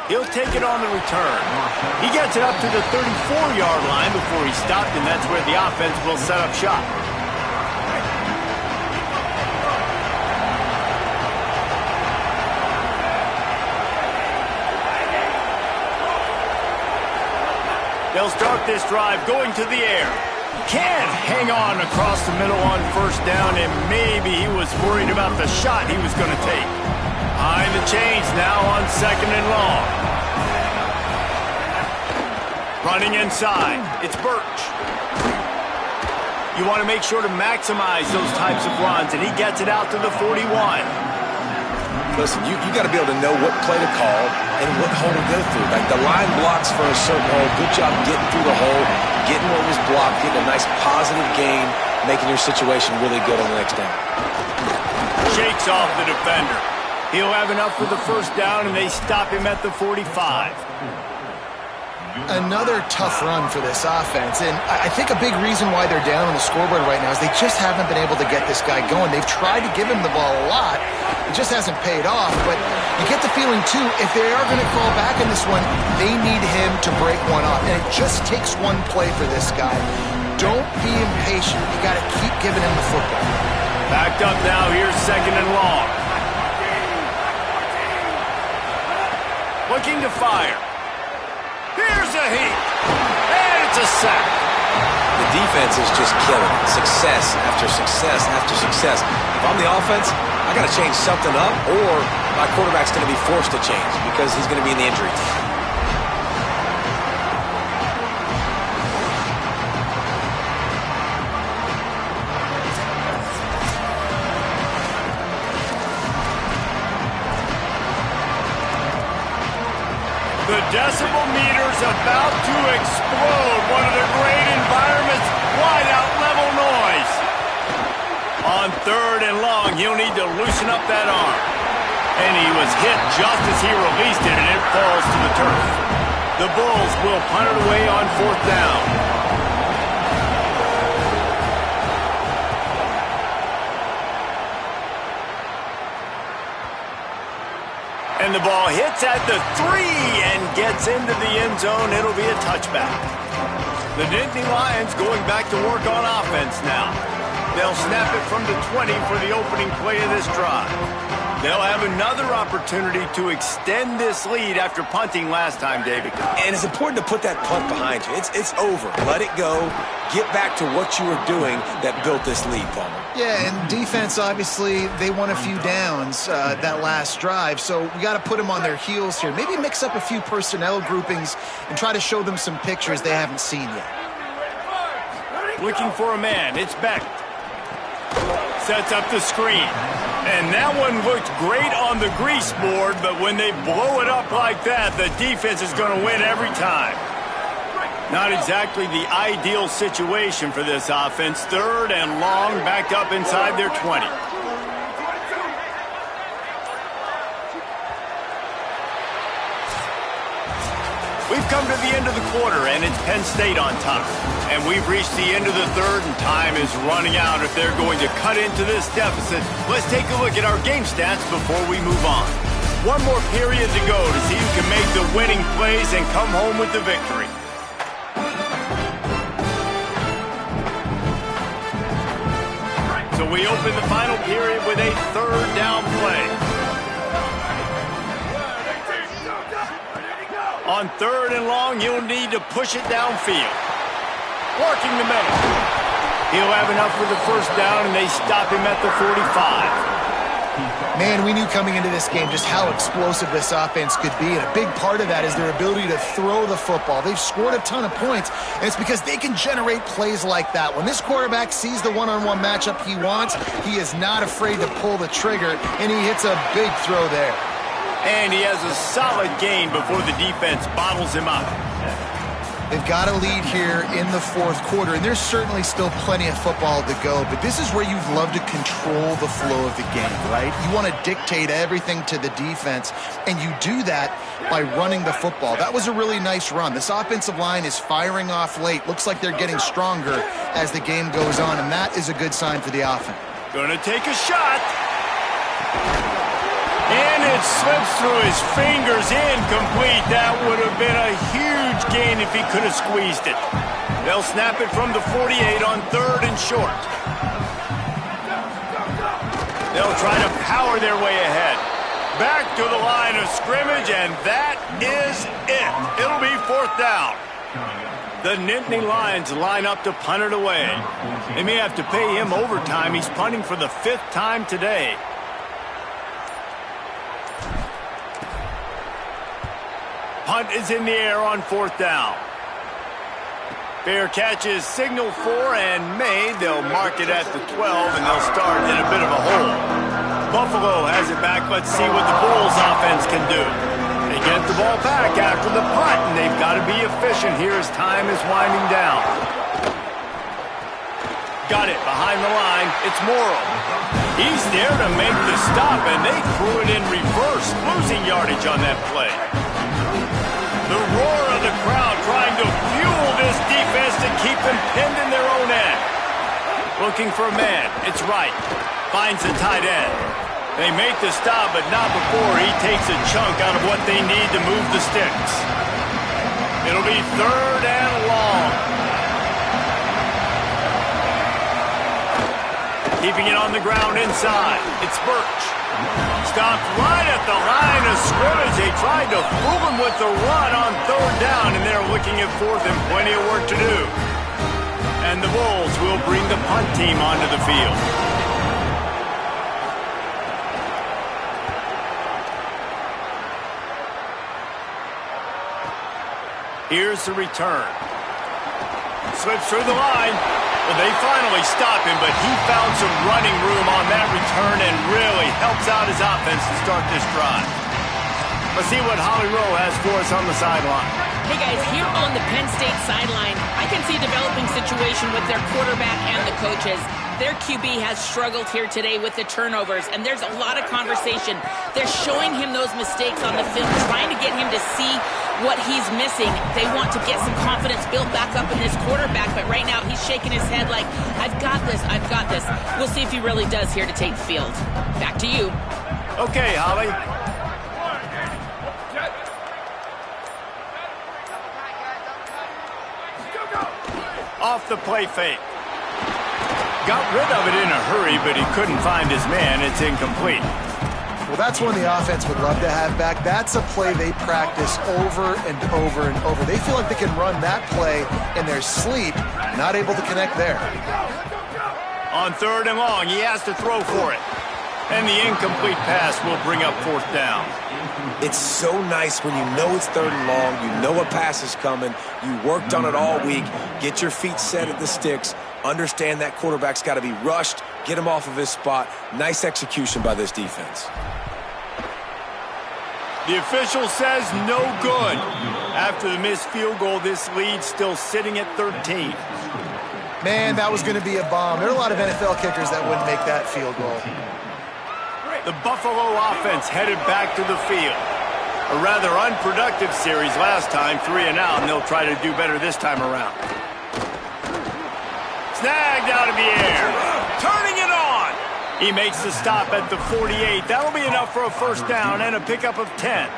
He'll take it on the return. He gets it up to the 34-yard line before he stopped, and that's where the offense will set up shop. They'll start this drive going to the air. Can't hang on across the middle on 1st down, and maybe he was worried about the shot he was going to take. Behind the chains now on 2nd and long. Running inside, it's Birch. You want to make sure to maximize those types of runs, and he gets it out to the 41. Listen, you got to be able to know what play to call and what hole to go through. Like, the line blocks for a certain hole. Good job getting through the hole, getting what was blocked, getting a nice positive gain, making your situation really good on the next down. Shakes off the defender. He'll have enough for the 1st down, and they stop him at the 45. Another tough run for this offense, and I think a big reason why they're down on the scoreboard right now is they just haven't been able to get this guy going. They've tried to give him the ball a lot. It just hasn't paid off, but you get the feeling, too, if they are going to crawl back in this one, they need him to break one off, and it just takes one play for this guy. Don't be impatient. You got to keep giving him the football. Backed up now. Here's 2nd and long. Looking to fire. Here's a heat. And it's a sack. The defense is just killing it. Success after success after success. If I'm the offense, I got to change something up, or my quarterback's going to be forced to change because he's going to be in the injury time. The decibel meter's about to explode. One of the great environments, wide-out level noise. On 3rd and long, he'll need to loosen up that arm. And he was hit just as he released it, and it falls to the turf. The Bulls will punt it away on 4th down. And the ball hits at the 3 and gets into the end zone. It'll be a touchback. The Nittany Lions going back to work on offense now. They'll snap it from the 20 for the opening play of this drive. They'll have another opportunity to extend this lead after punting last time, David. And it's important to put that punt behind you. It's over. Let it go. Get back to what you were doing that built this lead, Palmer. Yeah, and defense, obviously, they won a few downs that last drive, so we got to put them on their heels here. Maybe mix up a few personnel groupings and try to show them some pictures they haven't seen yet. Looking for a man. It's Beck. Sets up the screen. And that one looked great on the grease board, but when they blow it up like that, the defense is going to win every time. Not exactly the ideal situation for this offense. 3rd and long, backed up inside their 20. We've come to the end of the quarter, and it's Penn State on top. And we've reached the end of the 3rd, and time is running out if they're going to cut into this deficit. Let's take a look at our game stats before we move on. One more period to go to see who can make the winning plays and come home with the victory. So we open the final period with a 3rd down play. On 3rd and long, you'll need to push it downfield. Working the middle. He'll have enough for the 1st down, and they stop him at the 45. Man, we knew coming into this game just how explosive this offense could be, and a big part of that is their ability to throw the football. They've scored a ton of points, and it's because they can generate plays like that. When this quarterback sees the one-on-one matchup he wants, he is not afraid to pull the trigger, and he hits a big throw there. And he has a solid gain before the defense bottles him up. They've got a lead here in the 4th quarter, and there's certainly still plenty of football to go, but this is where you'd love to control the flow of the game, right? You want to dictate everything to the defense, and you do that by running the football. That was a really nice run. This offensive line is firing off late. Looks like they're getting stronger as the game goes on, and that is a good sign for the offense. Gonna take a shot. And it slips through his fingers, incomplete. That would have been a huge gain if he could have squeezed it. They'll snap it from the 48 on 3rd and short. They'll try to power their way ahead. Back to the line of scrimmage, and that is it. It'll be 4th down. The Nittany Lions line up to punt it away. They may have to pay him overtime. He's punting for the 5th time today. Punt is in the air on 4th down. Fair catch is signaled for and made. They'll mark it at the 12, and they'll start in a bit of a hole. Buffalo has it back. Let's see what the Bulls offense can do. They get the ball back after the punt, and they've got to be efficient here as time is winding down. Got it behind the line. It's Morrow. He's there to make the stop, and they threw it in reverse, losing yardage on that play. The roar of the crowd keep them pinned in their own end. Looking for a man. It's right. Finds the tight end. They make the stop, but not before he takes a chunk out of what they need to move the sticks. It'll be 3rd and long. Keeping it on the ground inside. It's Birch. Stopped right at the line of scrimmage. They tried to fool him with the run on 3rd down, and they're looking at 4th and plenty of work to do. And the Bulls will bring the punt team onto the field. Here's the return. Slips through the line. Well, they finally stop him, but he found some running room on that return and really helps out his offense to start this drive. Let's see what Holly Rowe has for us on the sideline. Hey guys, here on the Penn State sideline, I can see a developing situation with their quarterback and the coaches. Their QB has struggled here today with the turnovers, and there's a lot of conversation. They're showing him those mistakes on the film, trying to get him to see what he's missing. They want to get some confidence built back up in this quarterback, but right now he's shaking his head like, I've got this, I've got this. We'll see if he really does here to take the field. Back to you. Okay, Holly. Off the play fake. Got rid of it in a hurry, but he couldn't find his man. It's incomplete. Well, that's one the offense would love to have back. That's a play they practice over and over and over. They feel like they can run that play in their sleep, not able to connect there. On 3rd and long, he has to throw for it. And the incomplete pass will bring up 4th down. It's so nice when you know it's 3rd and long, you know a pass is coming, you worked on it all week, get your feet set at the sticks, understand that quarterback's got to be rushed, get him off of his spot. Nice execution by this defense. The official says no good. After the missed field goal, this lead's still sitting at 13. Man, that was going to be a bomb. There are a lot of NFL kickers that wouldn't make that field goal. The Buffalo offense headed back to the field. A rather unproductive series last time, 3 and out, and they'll try to do better this time around. Snagged out of the air. Turning it on. He makes the stop at the 48. That'll be enough for a 1st down and a pickup of 10.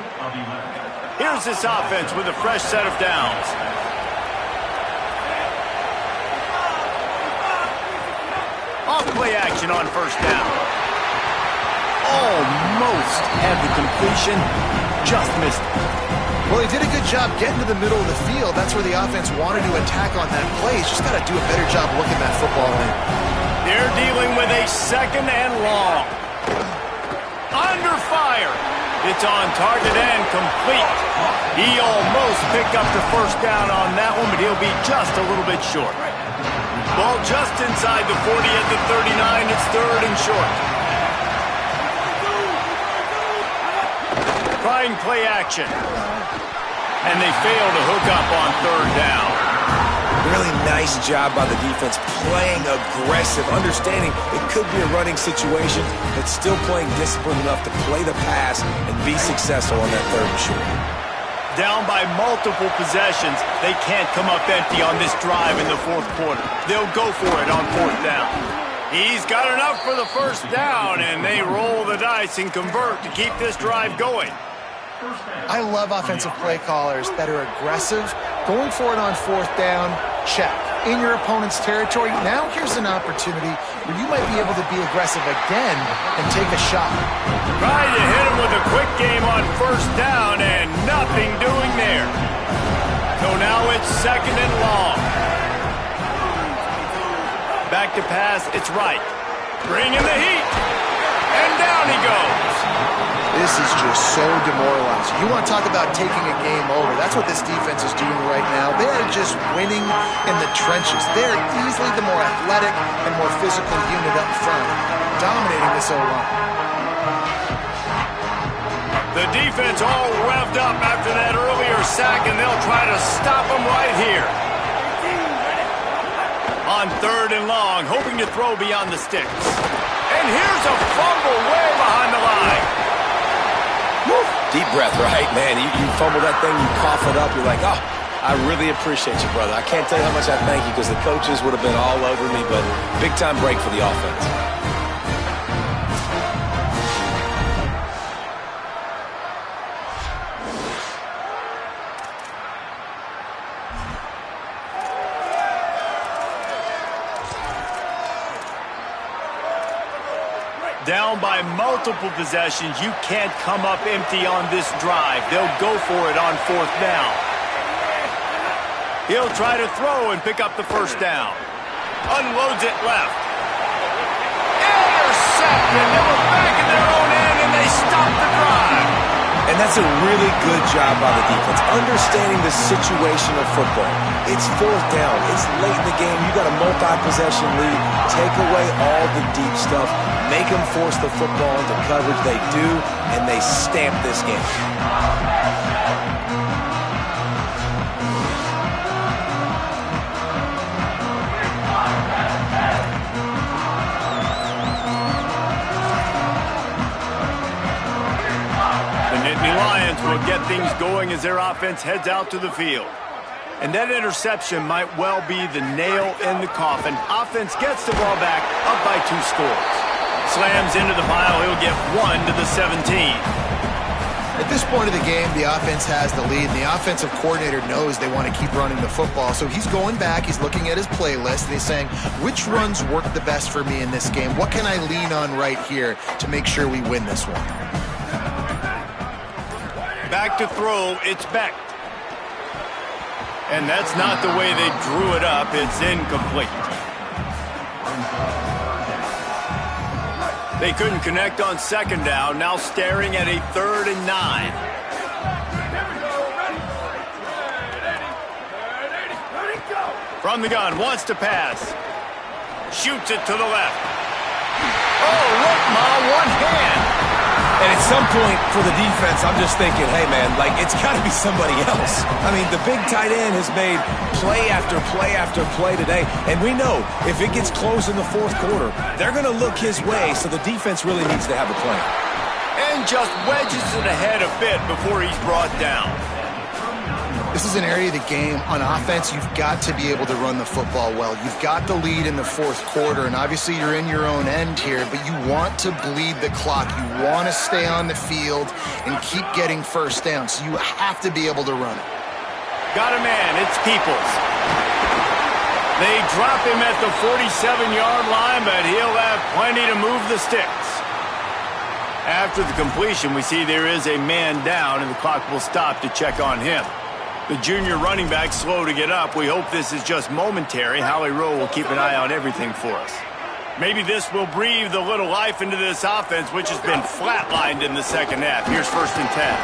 Here's this offense with a fresh set of downs. Off play action on 1st down. Almost had the completion, just missed it. Well, he did a good job getting to the middle of the field. That's where the offense wanted to attack on that play. He's just got to do a better job looking that football in. They're dealing with a 2nd and long. Under fire. It's on target and complete. He almost picked up the 1st down on that one, but he'll be just a little bit short. Ball just inside the 40 at the 39. It's 3rd and short. Trying play action. And they fail to hook up on 3rd down. Really nice job by the defense, playing aggressive, understanding it could be a running situation, but still playing disciplined enough to play the pass and be successful on that 3rd and short. Down by multiple possessions, they can't come up empty on this drive in the 4th quarter. They'll go for it on 4th down. He's got enough for the 1st down, and they roll the dice and convert to keep this drive going. I love offensive play callers that are aggressive. Going for it on 4th down, check. In your opponent's territory, now here's an opportunity where you might be able to be aggressive again and take a shot. Trying to hit him with a quick game on 1st down, and nothing doing there. So now it's 2nd and long. Back to pass, it's right. Bringing the heat. And down he goes. This is just so demoralizing. You want to talk about taking a game over. That's what this defense is doing right now. They are just winning in the trenches. They're easily the more athletic and more physical unit up front, dominating this O-line. The defense all revved up after that earlier sack, and they'll try to stop them right here. On 3rd and long, hoping to throw beyond the sticks. And here's a fumble way behind the line. Woo. Deep breath, right? Man, you fumble that thing, you cough it up, you're like, oh, I really appreciate you, brother. I can't tell you how much I thank you because the coaches would have been all over me, but big-time break for the offense. Down by multiple possessions, you can't come up empty on this drive. They'll go for it on 4th down. He'll try to throw and pick up the first down. Unloads it left. Intercepted. They were back in their own end, and they stopped the drive. And that's a really good job by the defense, understanding the situation of football. It's 4th down. It's late in the game. You got a multi-possession lead. Take away all the deep stuff. Make them force the football into coverage. They do, and they stamp this game. Will get things going as their offense heads out to the field. And that interception might well be the nail in the coffin. Offense gets the ball back, up by 2 scores. Slams into the pile, he'll get 1 to the 17. At this point of the game, the offense has the lead, and the offensive coordinator knows they want to keep running the football. So he's going back, he's looking at his playlist, and he's saying, which runs work the best for me in this game? What can I lean on right here to make sure we win this one? Back to throw, it's Beck. And that's not the way they drew it up. It's incomplete. They couldn't connect on 2nd down. Now staring at a 3rd and 9. From the gun, wants to pass. Shoots it to the left. Oh, look, Ma, one hand. And at some point for the defense, I'm just thinking, hey, man, like, it's got to be somebody else. I mean, the big tight end has made play after play after play today. And we know if it gets close in the 4th quarter, they're going to look his way, so the defense really needs to have a plan. And just wedges it ahead a bit before he's brought down. This is an area of the game. On offense, you've got to be able to run the football well. You've got the lead in the 4th quarter, and obviously you're in your own end here, but you want to bleed the clock. You want to stay on the field and keep getting first down, so you have to be able to run it. Got a man. It's Peoples. They drop him at the 47-yard line, but he'll have plenty to move the sticks. After the completion, we see there is a man down, and the clock will stop to check on him. The junior running back slow to get up. We hope this is just momentary. Howie Rowe will keep an eye on everything for us. Maybe this will breathe a little life into this offense, which has been flatlined in the 2nd half. Here's 1st and 10.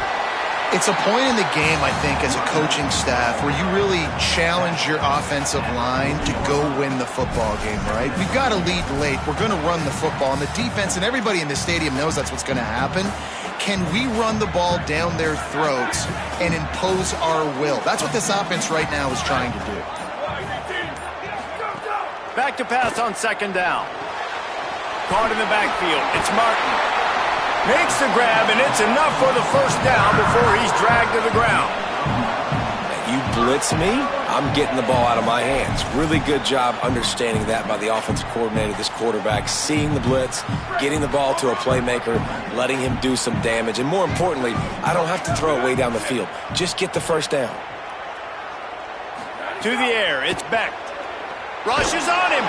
It's a point in the game, I think, as a coaching staff where you really challenge your offensive line to go win the football game, right? We've got to lead late. We're going to run the football. And the defense and everybody in the stadium knows that's what's going to happen. Can we run the ball down their throats and impose our will? That's what this offense right now is trying to do. Back to pass on 2nd down. Caught in the backfield. It's Martin. Makes the grab, and it's enough for the first down before he's dragged to the ground. You blitz me, I'm getting the ball out of my hands. Really good job understanding that by the offensive coordinator, this quarterback, seeing the blitz, getting the ball to a playmaker, letting him do some damage. And more importantly, I don't have to throw it way down the field. Just get the first down. To the air, it's Beck. Rushes on him.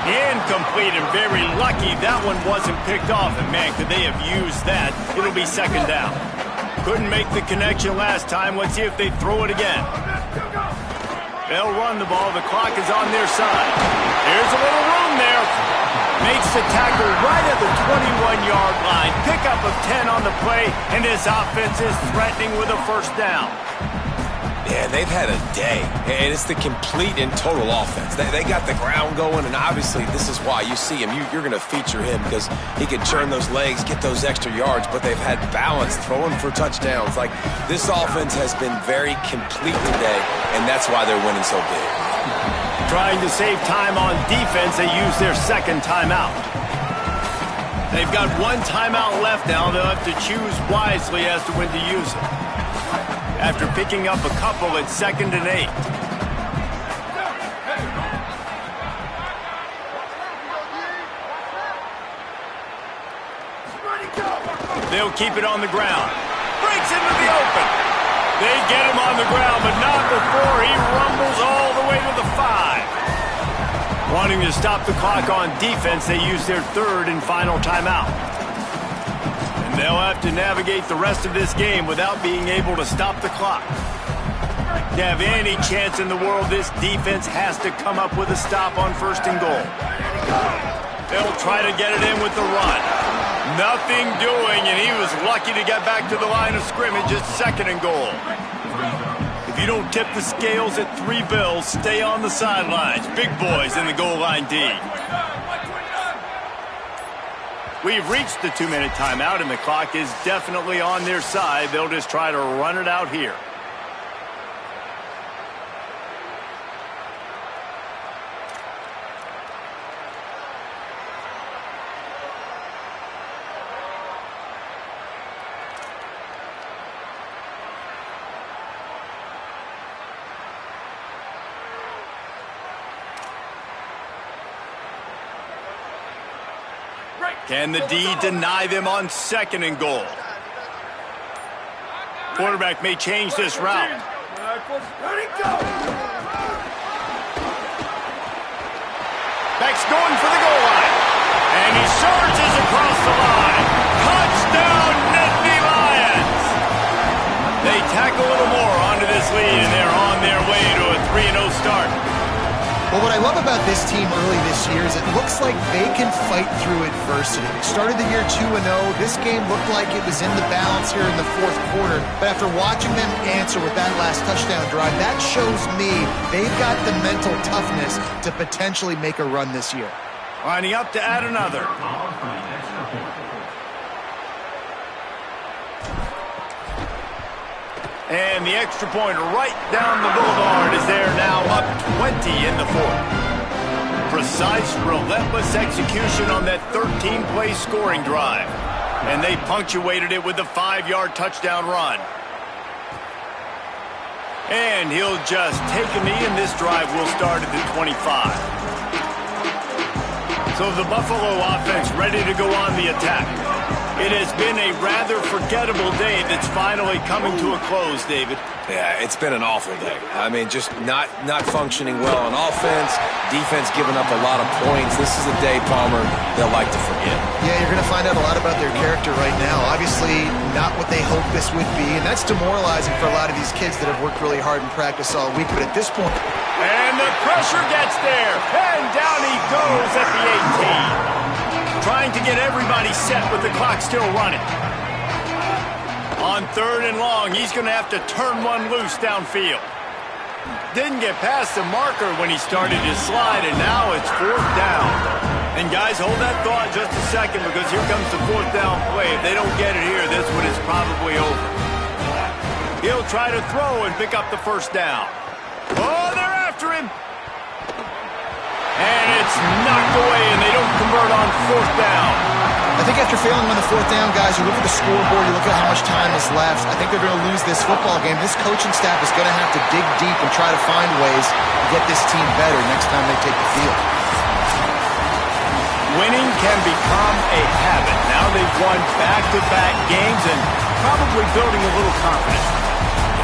Incomplete, and very lucky that one wasn't picked off. And man, could they have used that? It'll be 2nd down. Couldn't make the connection last time. Let's see if they throw it again. They'll run the ball. The clock is on their side. There's a little room there. Makes the tackle right at the 21-yard line. Pickup of 10 on the play, and this offense is threatening with a first down. Yeah, they've had a day, and it's the complete and total offense. They got the ground going, and obviously this is why you see him. You're going to feature him because he can churn those legs, get those extra yards, but they've had balance, throwing for touchdowns. Like, this offense has been very complete today, and that's why they're winning so big. Trying to save time on defense, they use their 2nd timeout. They've got 1 timeout left now. They'll have to choose wisely as to when to use it. after picking up a couple at 2nd and 8. They'll keep it on the ground. Breaks into the open. They get him on the ground, but not before he rumbles all the way to the 5. Wanting to stop the clock on defense, they use their 3rd and final timeout. And they'll have to navigate the rest of this game without being able to stop the clock. To have any chance in the world, this defense has to come up with a stop on 1st and goal. They'll try to get it in with the run. Nothing doing, and he was lucky to get back to the line of scrimmage at 2nd and goal. If you don't tip the scales at 3 bills, stay on the sidelines. Big boys in the goal line D. We've reached the 2-minute timeout, and the clock is definitely on their side. They'll just try to run it out here. Can the D deny them on 2nd and goal? Quarterback may change this route. Beck's going for the goal line. And he surges across the line. Touchdown, Nittany Lions! They tack a little more onto this lead, and they're on their way to a 3-0 start. Well, what I love about this team early this year is it looks like they can fight through adversity. They started the year 2-0. This game looked like it was in the balance here in the 4th quarter. But after watching them answer with that last touchdown drive, that shows me they've got the mental toughness to potentially make a run this year. Lining up to add another. And the extra point right down the boulevard is there now, up 20 in the 4th. Precise, relentless execution on that 13-play scoring drive. And they punctuated it with a 5-yard touchdown run. And he'll just take a knee, and this drive will start at the 25. So the Buffalo offense ready to go on the attack. It has been a rather forgettable day that's finally coming to a close, David. Yeah, it's been an awful day. I mean, just not functioning well on offense, defense giving up a lot of points. This is a day, Palmer, they'll like to forget. Yeah, you're going to find out a lot about their character right now. Obviously, not what they hoped this would be, and that's demoralizing for a lot of these kids that have worked really hard in practice all week. But at this point... And the pressure gets there, and down he goes at the 18. Trying to get everybody set with the clock still running. On 3rd and long, he's going to have to turn one loose downfield. Didn't get past the marker when he started his slide, and now it's 4th down. And guys, hold that thought just a second, because here comes the 4th down play. If they don't get it here, this one is probably over. He'll try to throw and pick up the 1st down. Oh, they're after him. And it's knocked away, and they don't convert on 4th down. I think after failing on the 4th down, guys, you look at the scoreboard, you look at how much time is left. I think they're going to lose this football game. This coaching staff is going to have to dig deep and try to find ways to get this team better next time they take the field. Winning can become a habit. Now they've won back-to-back games and probably building a little confidence.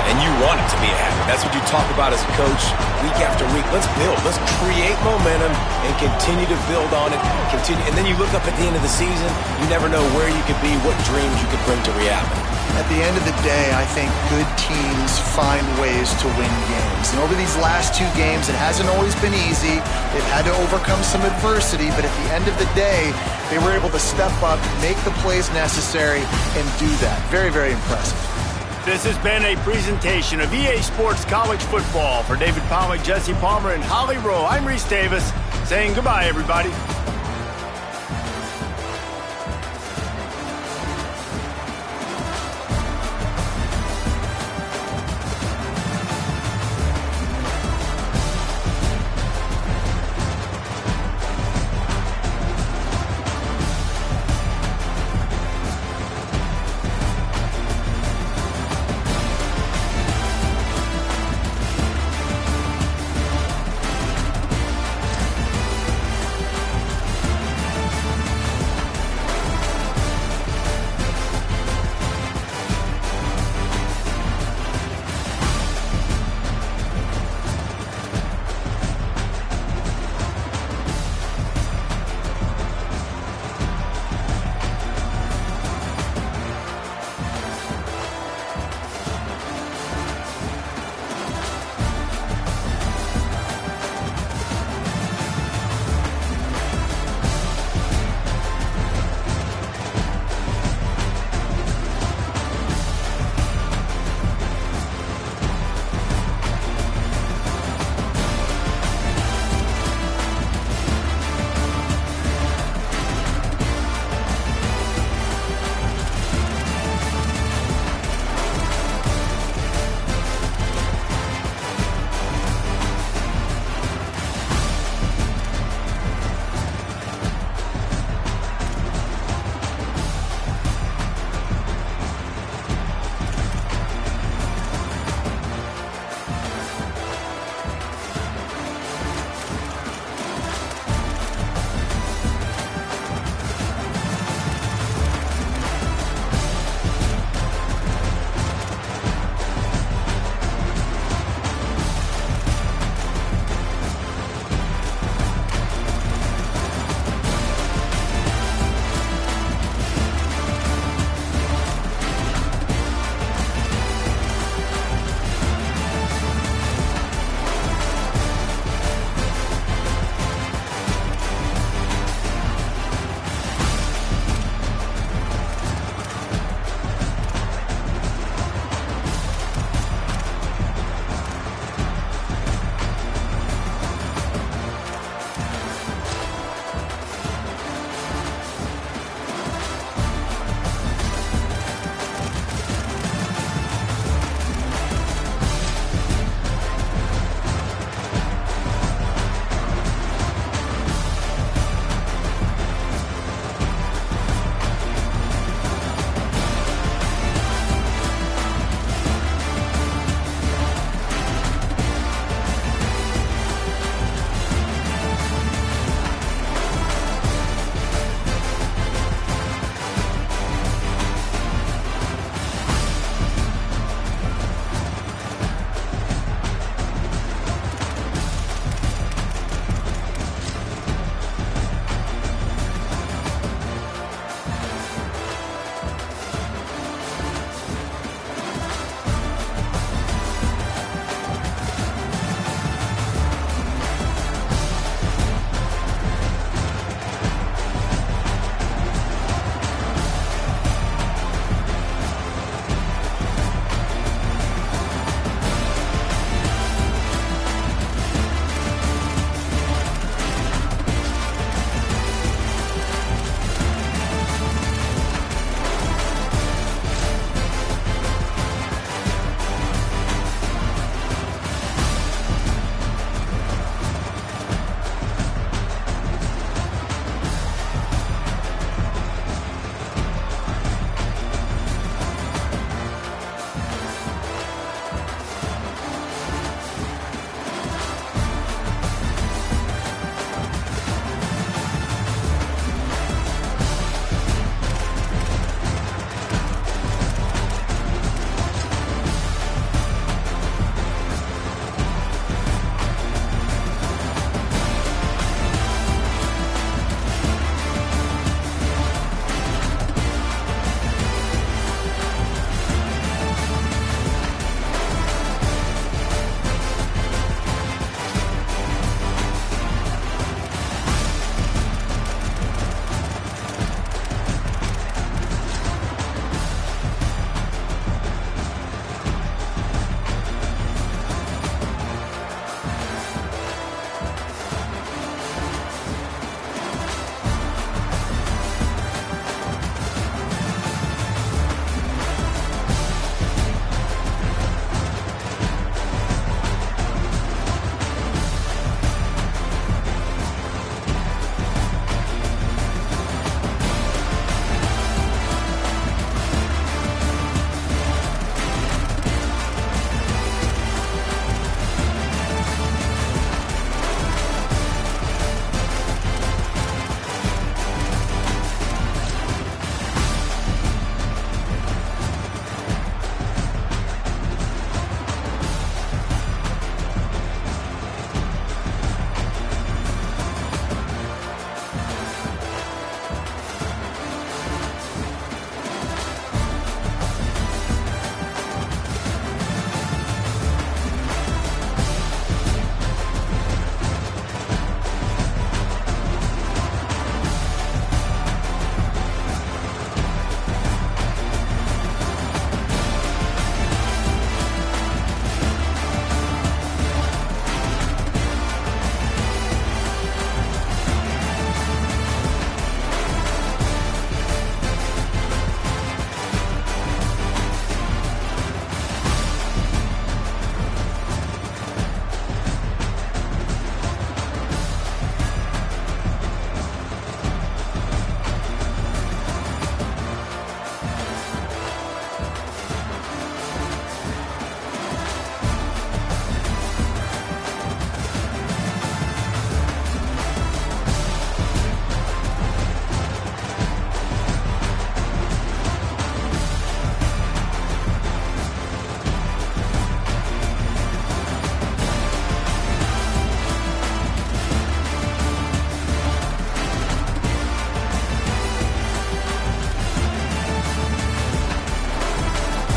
And you want it to be a habit. That's what you talk about as a coach week after week. Let's build. Let's create momentum and continue to build on it. And then you look up at the end of the season, you never know where you could be, what dreams you could bring to reality. At the end of the day, I think good teams find ways to win games. And over these last 2 games, it hasn't always been easy. They've had to overcome some adversity, but at the end of the day, they were able to step up, make the plays necessary, and do that. Very, very impressive. This has been a presentation of EA Sports College Football. For David Palmer, Jesse Palmer, and Holly Rowe, I'm Reese Davis saying goodbye, everybody.